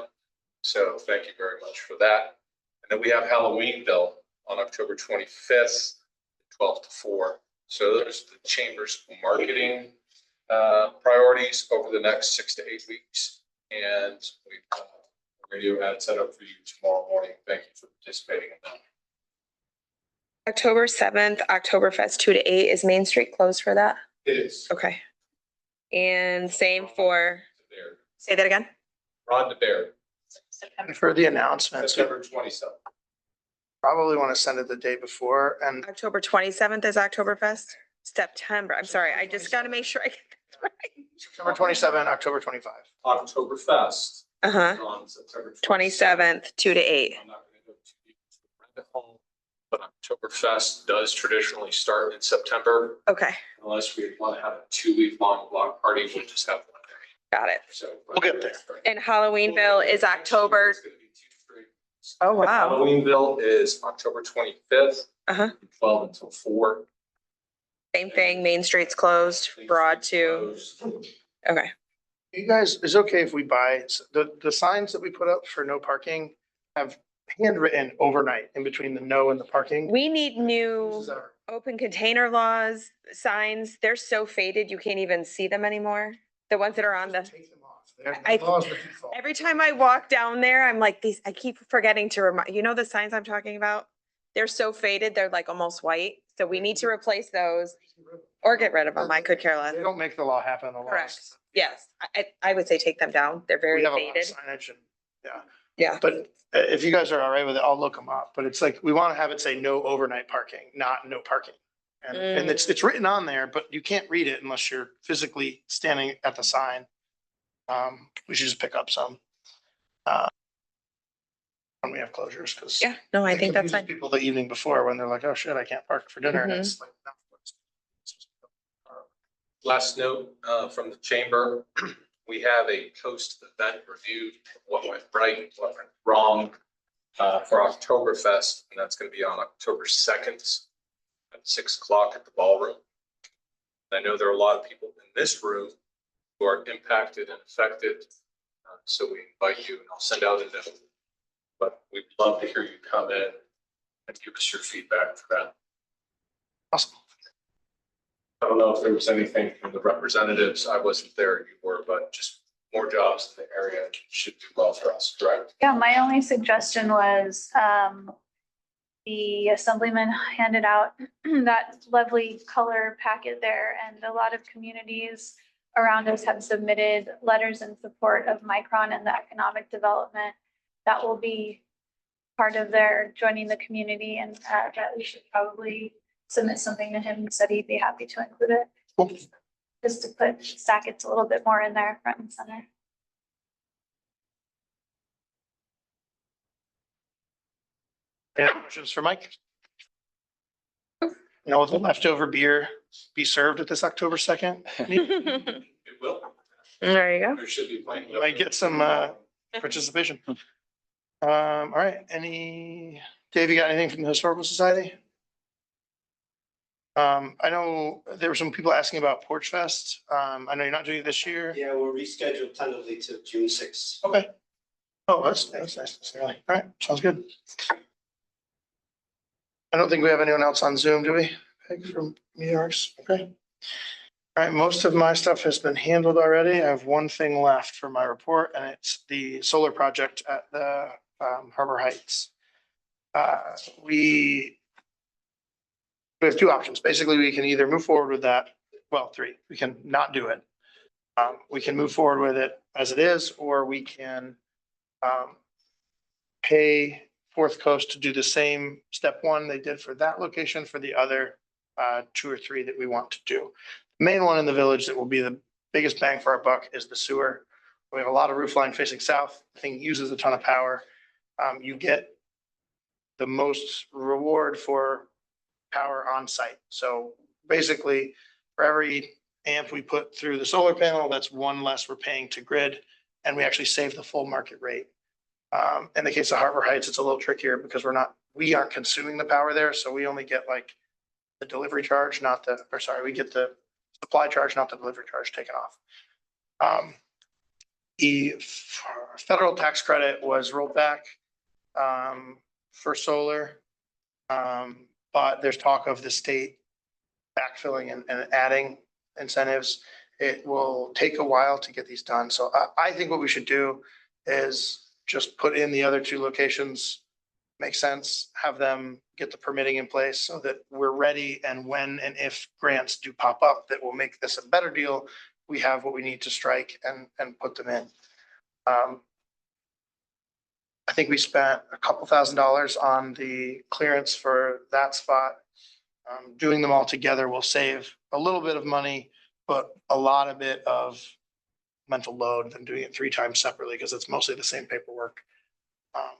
So thank you very much for that. And then we have Halloweenville on October 25th, 12 to 4. So there's the chamber's marketing priorities over the next 6 to 8 weeks. And we've got a radio ad set up for you tomorrow morning. Thank you for participating in that. October 7th, Oktoberfest 2 to 8. Is Main Street closed for that? It is. Okay. And same for, say that again? Rod DeBaird, And for the announcements, we September 27th. probably want to send it the day before and October 27th is Oktoberfest? September, I'm sorry, I just gotta make sure I get this right. September 27, October 25. Oktoberfest Uh-huh, on September 27th, 2 to 8. I'm not going to go too deep into the rabbit hole, but Oktoberfest does traditionally start in September. Okay, Unless we want to have a 2-week long block party, we'll just have 1 day. got it. So We'll get there. And Halloweenville is October, It's gonna be 2 straight. oh, wow. Halloweenville is October 25th. Uh-huh. 12 until 4. Same thing, Main Street's closed, Broad too. Okay, You guys, is it okay if we buy the signs that we put up for no parking have handwritten overnight in between the no and the parking? we need new open container laws, signs. They're so faded, you can't even see them anymore. The ones that are on the, Take them off. They're- I- the laws are default. every time I walk down there, I'm like, I keep forgetting to remind, you know the signs I'm talking about? They're so faded, they're like almost white. So we need to replace those or get rid of them. I could care They less. don't make the law happen. The laws. Correct. Yes, I would say take them down. They're We very have a lot of faded. signage and, yeah. Yeah. But if you guys are all right with it, I'll look them up. But it's like, we want to have it say no overnight parking, not no parking. And it's written on there, but you can't read it unless you're physically standing at the sign. We should just pick up some. When we have closures, because. Yeah, no, I think that's fine. People the evening before when they're like, oh shit, I can't park for dinner, and it's like. No. Last note from the chamber, we have a post-event review, of what went right, what went wrong for Oktoberfest, and that's going to be on October 2nd at 6 o'clock at the ballroom. I know there are a lot of people in this room who are impacted and affected, so we invite you, and I'll send out a note. But we'd love to hear you come in and give us your feedback for that. Awesome. I don't know if there was anything from the representatives. I wasn't there, you were, but just more jobs in the area should do well for us, correct? Yeah, my only suggestion was, the assemblyman handed out that lovely color packet there, and a lot of communities around us have submitted letters in support of Micron and the economic development. That will be part of their joining the community, and that we should probably submit something to him. He said he'd be happy to include it. Cool. Just to stack it a little bit more in there, front and center. Any questions for Mike? Now, will the leftover beer be served at this October 2nd? It will. There you go. There should be plenty. You might get some participation. All right, Dave, you got anything from the Historical Society? I know there were some people asking about Porch Fest. I know you're not doing it this year. Yeah, we're rescheduled tentatively to June 6th. Okay. Oh, that's nice. That's early. All right, sounds good. I don't think we have anyone else on Zoom, do we? Peg from Meteorix, okay. All right, most of my stuff has been handled already. I have one thing left for my report, and it's the solar project at the Harbor Heights. We have two options. Basically, we can either move forward with that. Well, three. We can not do it. We can move forward with it as it is, or we can pay Fourth Coast to do the same step one they did for that location for the other two or three that we want to do. The main one in the village that will be the biggest bang for our buck is the sewer. We have a lot of roof line facing south. The thing uses a ton of power. You get the most reward for power on site. So basically, for every amp we put through the solar panel, that's one less we're paying to grid, and we actually save the full market rate. In the case of Harbor Heights, it's a little trickier because we aren't consuming the power there, so we only get like the delivery charge, we get the supply charge, not the delivery charge taken off. The federal tax credit was rolled back for solar, but there's talk of the state backfilling and adding incentives. It will take a while to get these done. So I think what we should do is just put in the other two locations, make sense, have them get the permitting in place so that we're ready, and when and if grants do pop up that will make this a better deal, we have what we need to strike and put them in. I think we spent a couple $1,000s on the clearance for that spot. Doing them all together will save a little bit of money, but a lot of it of mental load than doing it 3 times separately, because it's mostly the same paperwork.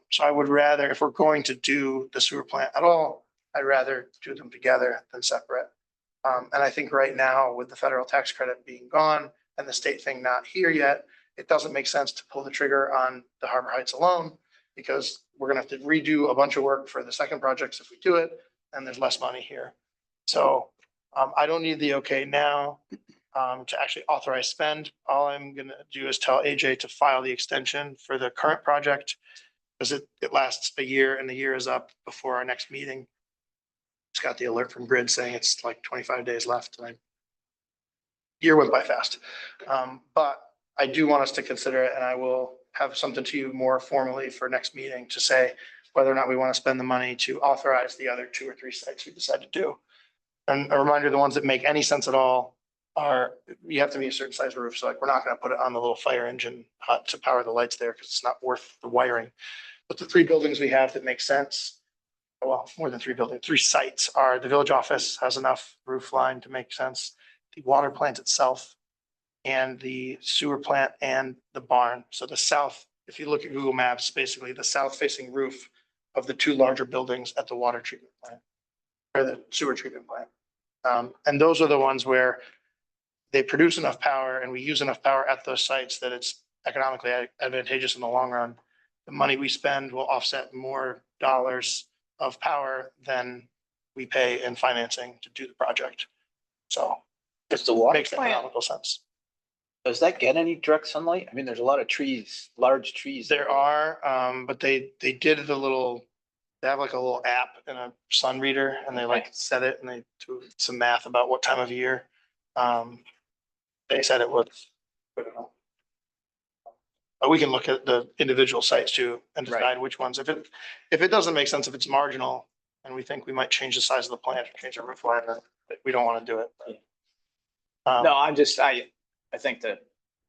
So I would rather, if we're going to do the sewer plant at all, I'd rather do them together than separate. And I think right now, with the federal tax credit being gone and the state thing not here yet, it doesn't make sense to pull the trigger on the Harbor Heights alone, because we're gonna have to redo a bunch of work for the second projects if we do it, and there's less money here. So I don't need the okay now to actually authorize spend. All I'm gonna do is tell AJ to file the extension for the current project, because it lasts a year, and the year is up before our next meeting. Just got the alert from Grid saying it's like 25 days left. Year went by fast. But I do want us to consider it, and I will have something to you more formally for next meeting to say whether or not we want to spend the money to authorize the other 2 or 3 sites we decide to do. And a reminder, the ones that make any sense at all you have to be a certain size roof. So like, we're not going to put it on the little fire engine hut to power the lights there, because it's not worth the wiring. But the 3 buildings we have that make sense, well, more than 3 buildings, 3 sites are the village office has enough roof line to make sense, the water plant itself, and the sewer plant and the barn. So the south if you look at Google Maps, basically the south facing roof of the two larger buildings at the water treatment plant or the sewer treatment plant. And those are the ones where they produce enough power and we use enough power at those sites that it's economically advantageous in the long run. The money we spend will offset more dollars of power than we pay in financing to do the project. So Does the water makes plant, economical sense. does that get any direct sunlight? I mean, there's a lot of trees, large trees. There are, but they did the little, they have like a little app and a sun reader and they like set it and they do some math about what time of year. They said it was, I don't know. But we can look at the individual sites too and decide which ones, if it doesn't make sense, if it's marginal and we think we might change the size of the plant or change our roof line, then we don't want to do it. No, I'm just, I think that,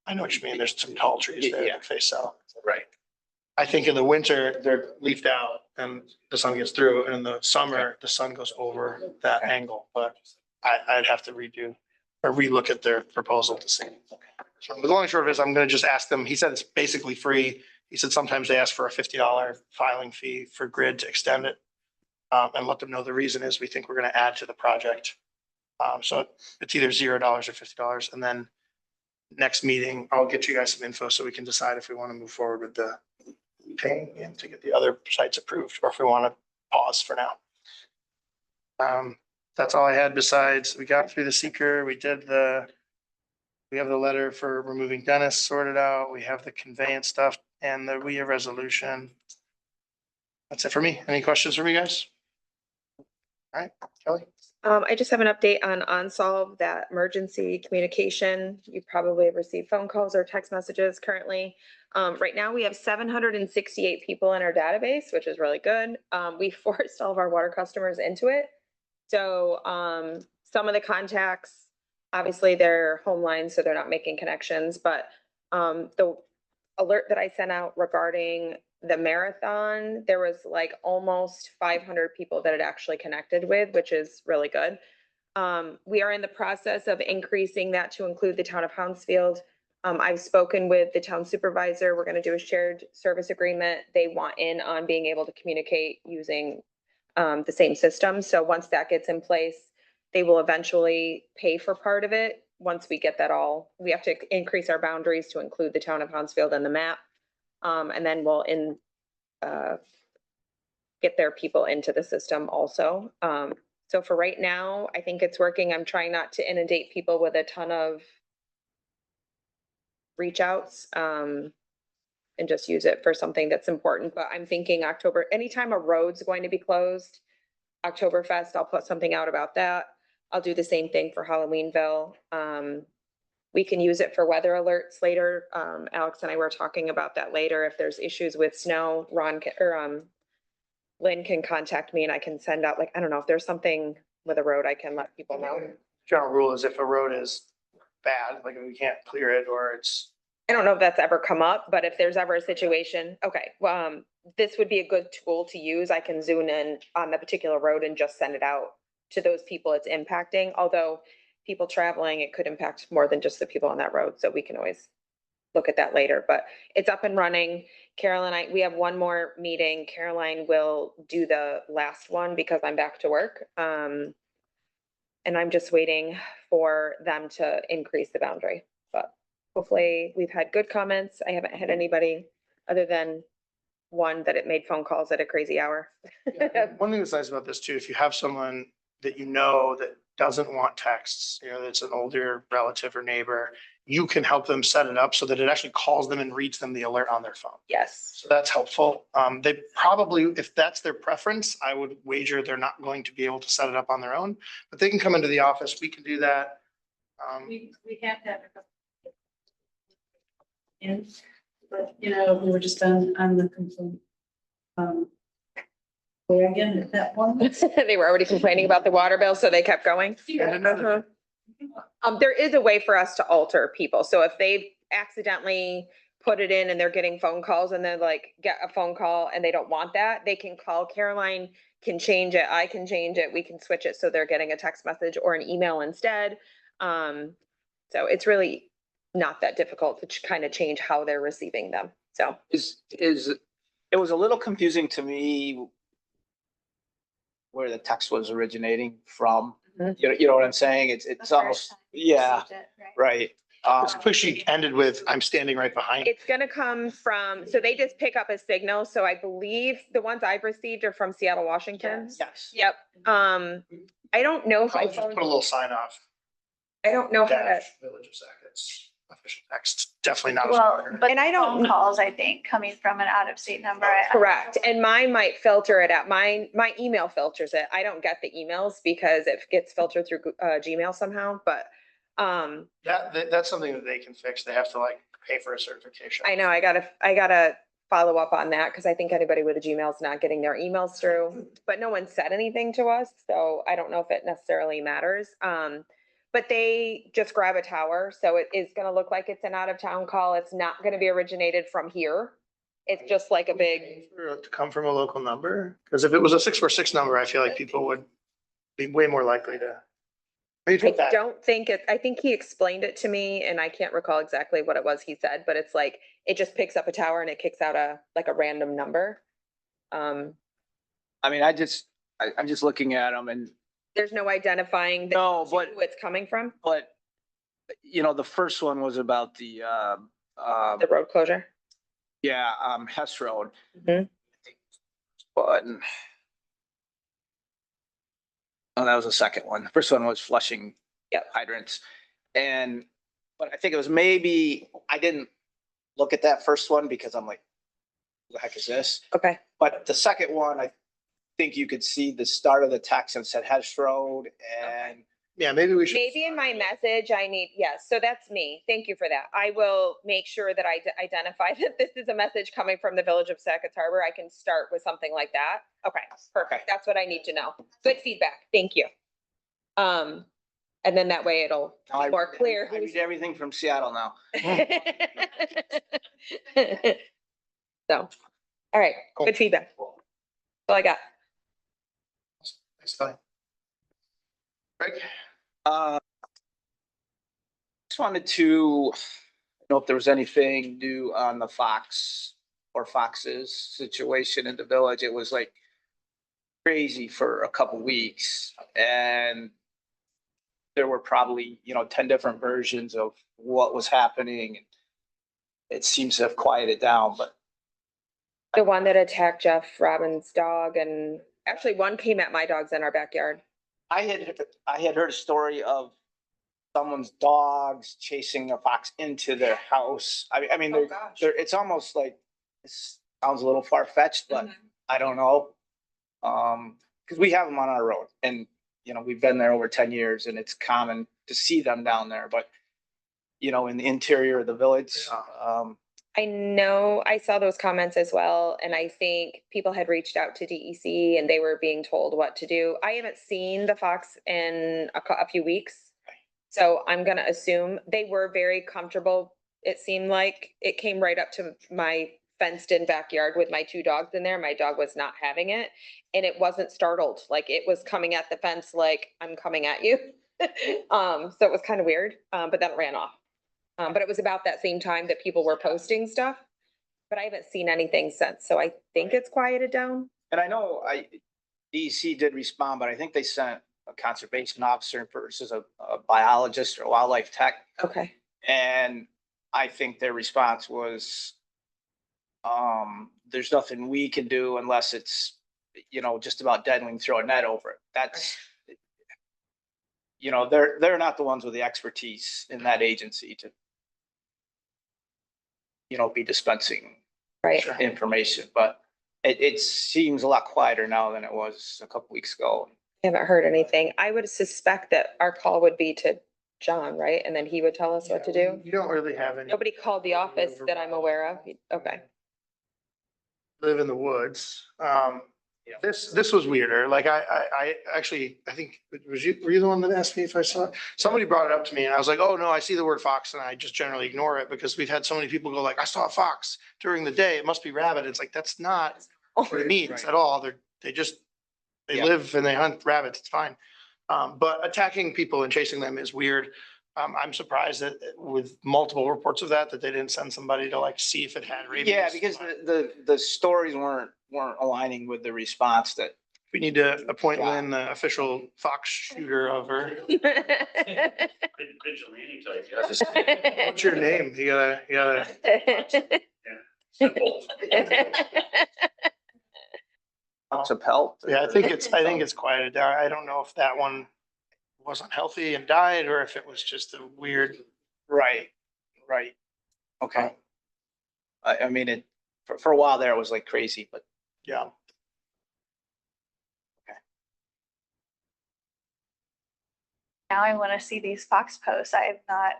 I know what you mean. There's some tall trees there that face south. right. I think in the winter, they're leafed out and the sun gets through, and in the summer, the sun goes over that angle, but I'd have to redo or relook at their proposal to see. So, but the long and short of it is I'm gonna just ask them, he said it's basically free. He said sometimes they ask for a $50 filing fee for grid to extend it. And let them know the reason is we think we're gonna add to the project. So it's either $0 or $50. And then next meeting, I'll get you guys some info so we can decide if we want to move forward with the paying and to get the other sites approved, or if we want to pause for now. That's all I had. Besides, we got through the seeker, we have the letter for removing Dennis sorted out. We have the conveyance stuff and the WIA resolution. That's it for me. Any questions from you guys? All right, Kelly. I just have an update on Unsolve, that emergency communication. You probably have received phone calls or text messages currently. Right now we have 768 people in our database, which is really good. We forced all of our water customers into it. So some of the contacts, obviously they're home lines, so they're not making connections, but the alert that I sent out regarding the marathon, there was like almost 500 people that it actually connected with, which is really good. We are in the process of increasing that to include the town of Hounsfield. I've spoken with the town supervisor. We're going to do a shared service agreement. They want in on being able to communicate using the same system. So once that gets in place, they will eventually pay for part of it. Once we get that all, we have to increase our boundaries to include the town of Hounsfield in the map. And then we'll get their people into the system also. So for right now, I think it's working. I'm trying not to inundate people with a ton of reach outs and just use it for something that's important. But I'm thinking October, anytime a road's going to be closed, Oktoberfest, I'll put something out about that. I'll do the same thing for Halloweenville. We can use it for weather alerts later. Alex and I were talking about that later. If there's issues with snow, Lynn can contact me and I can send out, like, I don't know, if there's something with a road, I can let people know. General rule is if a road is bad, like if we can't clear it or it's. I don't know if that's ever come up, but if there's ever a situation, okay, this would be a good tool to use. I can zoom in on the particular road and just send it out to those people it's impacting. Although people traveling, it could impact more than just the people on that road. So we can always look at that later, but it's up and running. Caroline, we have one more meeting. Caroline will do the last one because I'm back to work. And I'm just waiting for them to increase the boundary, but hopefully we've had good comments. I haven't had anybody other than one that it made phone calls at a crazy hour. One thing that's nice about this too, if you have someone that you know that doesn't want texts, that's an older relative or neighbor, you can help them set it up so that it actually calls them and reads them the alert on their phone. Yes. So that's helpful. They probably, if that's their preference, I would wager they're not going to be able to set it up on their own, but they can come into the office. We can do that. We have to have a couple. And, but we were just on the complaint. Where again, at that one? They were already complaining about the water bill, so they kept going. Yeah. There is a way for us to alter people. So if they accidentally put it in and they're getting phone calls and then like get a phone call and they don't want that, they can call. Caroline can change it. I can change it. We can switch it so they're getting a text message or an email instead. So it's really not that difficult to kind of change how they're receiving them. So It was a little confusing to me where the text was originating from. Mhm. You know what I'm saying? It's almost, yeah, right. Basically, she ended with, I'm standing right behind. it's gonna come from, so they just pick up a signal. So I believe the ones I've received are from Seattle, Washington. Yes. Yep. I don't know if I'll just put a little sign off. I don't know how to. Dash Village of Sackett's official text, definitely not. a Well, stalker. but And I don't- phone calls, I think, coming from an out-of-state number. Correct. And mine might filter it out. My email filters it. I don't get the emails because it gets filtered through Gmail somehow, but That's something that they can fix. They have to like pay for a certification. I know I gotta follow up on that because I think anybody with a Gmail is not getting their emails through, but no one said anything to us, so I don't know if it necessarily matters. But they just grab a tower, so it is gonna look like it's an out-of-town call. It's not gonna be originated from here. It's just like a big, For it to come from a local number, because if it was a 646 number, I feel like people would be way more likely to. I don't think it, I think he explained it to me and I can't recall exactly what it was he said, but it's like, it just picks up a tower and it kicks out like a random number. I mean, I'm just looking at them and, There's no identifying no, who but, it's coming from, you know, the first one was about the, the road closure. yeah, Hess Road. Mhm. But, oh, that was the second one. The first one was flushing Yep. hydrants. But I think it was maybe, I didn't look at that first one because I'm like, what the heck is this? Okay. But the second one, I think you could see the start of the text and said Hess Road and Yeah, maybe we should. Maybe in my message, I need, yes, so that's me. Thank you for that. I will make sure that I identify that this is a message coming from the Village of Sackett's Harbor. I can start with something like that. Okay, perfect. That's what I need to know. Good feedback. Thank you. And then that way it'll be more clear. I read everything from Seattle now. So, all right, good feedback. That's all I got. Next time. Greg? Just wanted to know if there was anything new on the Fox or Fox's situation in the village. It was like crazy for a couple weeks and there were probably, 10 different versions of what was happening. It seems to have quieted down, but The one that attacked Jeff Robbins' dog and actually one came at my dogs in our backyard. I had heard a story of someone's dogs chasing a fox into their house. I mean, Oh, gosh. it's almost like, this sounds a little far fetched, but I don't know. Because we have them on our road and, we've been there over 10 years and it's common to see them down there, but, in the interior of the village, I know I saw those comments as well, and I think people had reached out to DEC and they were being told what to do. I haven't seen the fox in a few weeks, so I'm gonna assume they were very comfortable. It seemed like it came right up to my fenced-in backyard with my two dogs in there. My dog was not having it, and it wasn't startled. Like it was coming at the fence like, I'm coming at you. So it was kind of weird, but then it ran off. But it was about that same time that people were posting stuff, but I haven't seen anything since, so I think it's quieted down. and I know DEC did respond, but I think they sent a conservation officer versus a biologist or wildlife tech. Okay. And I think their response was, there's nothing we can do unless it's, just about dead and we can throw a net over it. That's, they're not the ones with the expertise in that agency to, be dispensing Right. information, but it seems a lot quieter now than it was a couple weeks ago. I haven't heard anything. I would suspect that our call would be to John, right? And then he would tell us what to do. You don't really have any. Nobody called the office that I'm aware of. Okay. Live in the woods. This was weirder. Like I actually, I think, were you the one that asked me if I saw it? Somebody brought it up to me and I was like, oh no, I see the word fox and I just generally ignore it because we've had so many people go like, I saw a fox during the day. It must be rabbit. It's like, that's not what it means at all. They Yeah. live and they hunt rabbits. It's fine. But attacking people and chasing them is weird. I'm surprised that with multiple reports of that they didn't send somebody to like see if it had rabies. Yeah, because the stories weren't aligning with the response that. We need to appoint Lynn the official fox shooter of her. Vigilante type, yes. What's your name? You gotta. Fox of pelt. Yeah, I think it's quieted down. I don't know if that one wasn't healthy and died or if it was just a weird. Right. Okay. I mean, for a while there, it was like crazy, but Yeah. Now I want to see these fox posts. I have not,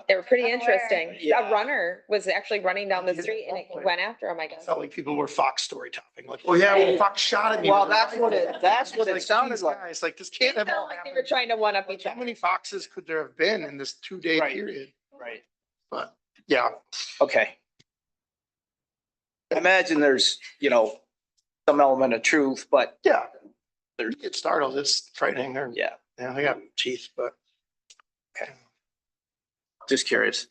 They were pretty I'm aware. interesting. Yeah. A runner was actually running down the street and it went after him, I guess. Felt like people were fox story topping, like, oh yeah, well, fox shot at me. well, that's what it Like, sounded geez, like. guys, like this It can't have felt all like they were happened. trying to one up Like, each how other. many foxes could there have been in this 2-day Right. period? Right. But yeah, Okay. I imagine there's, some element of truth, but yeah. You get startled. It's frightening. They're, yeah, they got teeth, but. Okay. just curious.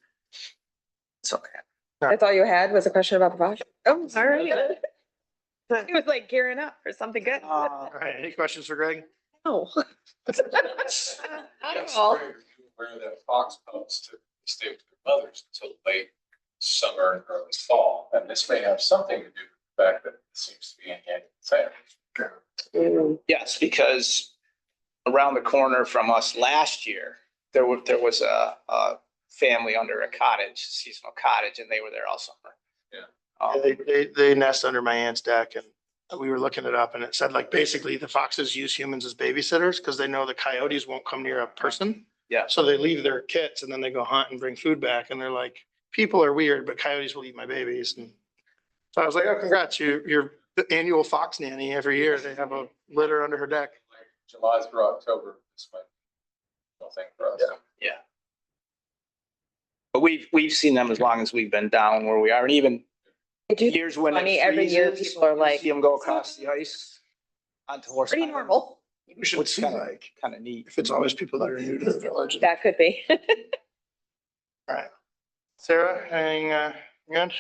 It's okay. That's all you had was a question about the fox? Oh, all right. He was like gearing up for something good. All right. Any questions for Greg? Oh. Yes, Greg, are you aware that fox pups typically stay with their mothers until late summer and early fall? And this may have something to do with the fact that it seems to be in the annual sale. Yes, because around the corner from us last year, there was a family under a seasonal cottage, and they were there all summer. Yeah. They nest under my aunt's deck and we were looking it up and it said like basically the foxes use humans as babysitters because they know the coyotes won't come near a person. Yeah. So they leave their kits and then they go hunt and bring food back and they're like, people are weird, but coyotes will eat my babies. And so I was like, oh, congrats, you're the annual fox nanny every year. They have a litter under her deck. Like July through October, this might be a thing for us. Yeah. But we've seen them as long as we've been down where we are, and even I do years when funny, it every year freezes, people are you like, see them go across the ice onto horse. pretty Island, normal. We should Which see kind like, of neat. if it's always people that are new to the village. That could be. All right. Sarah, anything, good?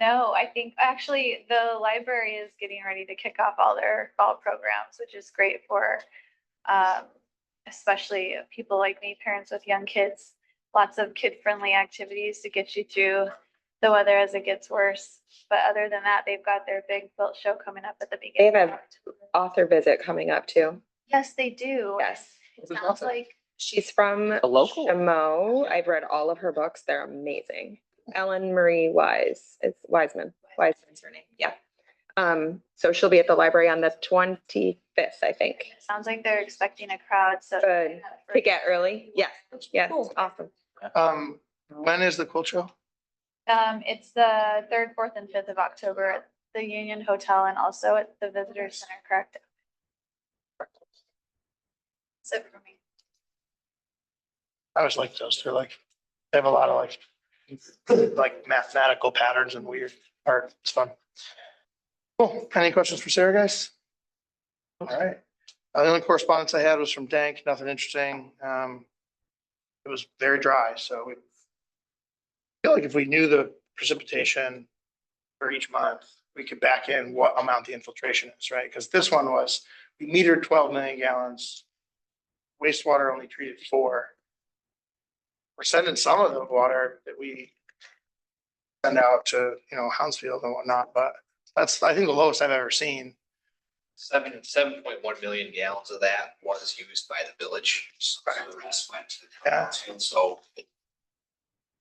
No, I think actually the library is getting ready to kick off all their fall programs, which is great for especially people like me, parents with young kids. Lots of kid-friendly activities to get you through the weather as it gets worse. But other than that, they've got their big quilt show coming up at the They beginning. have of an October. author visit coming up too. Yes, they do. Yes. It sounds like She's from A local. Chameau. I've read all of her books. They're amazing. Ellen Marie Wise. It's Wiseman. Wiseman's her name. Yeah. So she'll be at the library on the 25th, I think. sounds like they're expecting a crowd, so. Good. To get early. Yes. Yes. Awesome. When is the quilt show? It's the 3rd, 4th, and 5th of October at the Union Hotel and also at the Visitor Center, correct? That's it for me. I always like those. They're like, they have a lot of like mathematical patterns and weird art. It's fun. Cool. Any questions for Sarah, guys? All right. The only correspondence I had was from Dank, nothing interesting. It was very dry, so we feel like if we knew the precipitation for each month, we could back in what amount the infiltration is, right? Because this one was, we metered 12 million gallons. Wastewater only treated 4. We're sending some of the water that we send out to, Hounsfield and whatnot, but that's, I think, the lowest I've ever seen. 7.1 million gallons of that was used by the village. So the rest went to the Yeah. towns. And so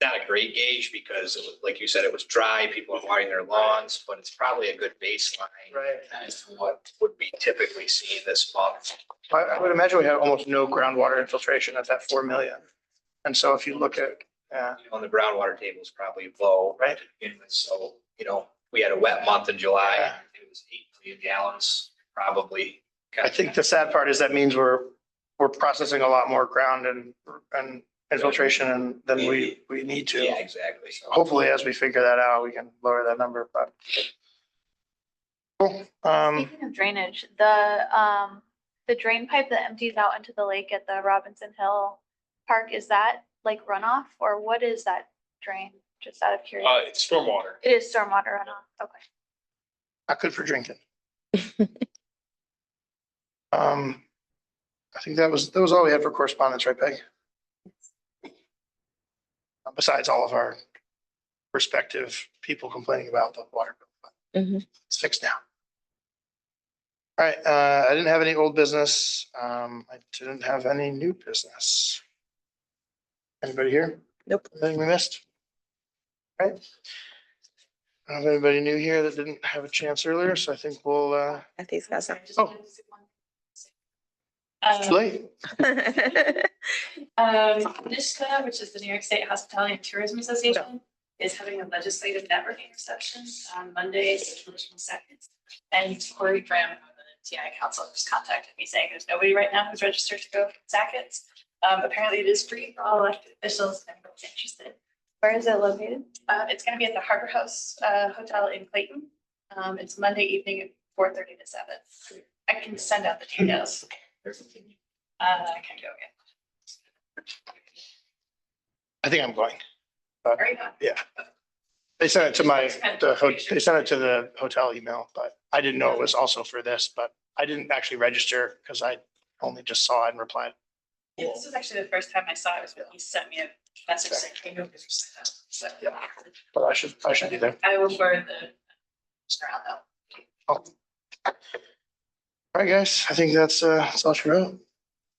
not a great gauge because it was, like you said, it was dry. People are watering their lawns, but it's probably a good baseline Right. as to what would be typically seen this month. I would imagine we have almost no groundwater infiltration at that 4 million. And so if you look at, On the groundwater table is probably low. right, And so, we had a wet month in July. Yeah. It was 8 million gallons, probably. I think the sad part is that means we're processing a lot more ground and infiltration than we need to. Yeah, exactly. So Hopefully, as we figure that out, we can lower that number, but. Cool. Speaking of drainage, the the drain pipe that empties out into the lake at the Robinson Hill Park, is that like runoff or what is that drain? Just out of curiosity. It's stormwater. It is stormwater runoff. Okay. Not good for drinking. I think that was all we had for correspondence, right, Peg? Besides all of our respective people complaining about the water bill. It's fixed now. All right, I didn't have any old business. I didn't have any new business. Anybody here? Nope. Anything we missed? All right. I don't have anybody new here that didn't have a chance earlier, so I think we'll, I think that's oh, it's late. NISTA, which is the New York State Hospitality and Tourism Association, is having a legislative networking reception on Monday, September 22nd. And Corey Graham of the TI Council just contacted me saying there's nobody right now who's registered to go Sackets. Apparently it is free for all elected officials and those interested. Where is it located? It's going to be at the Harbor House Hotel in Clayton. It's Monday evening at 4:30 to 7. I can send out the details. I can go again. I think I'm going. Very good. Yeah. They sent it to they sent it to the hotel email, but I didn't know it was also for this, but I didn't actually register because I only just saw it and replied. Yeah, this was actually the first time I saw it, was when he sent me a message saying, "Can you?" So, Yeah. But I should be there. I will forward the around though. Oh. All right, guys, I think that's all she wrote.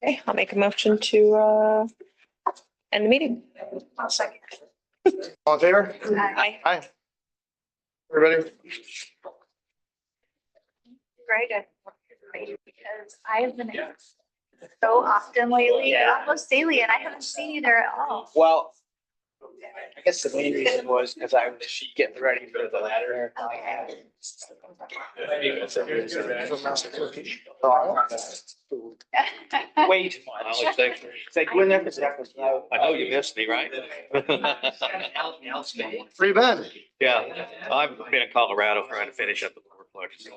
Okay, I'll make a motion to end the meeting. I'll second. All in favor? Aye. Aye. Everybody? Greg, because I have been so often lately, almost daily, and I haven't seen you there at all. Well, I guess the main reason was because I was getting ready for the ladder. Way too much. It's like going there for breakfast. I know you missed me, right? Where you been? Yeah, I've been in Colorado trying to finish up the fourplex.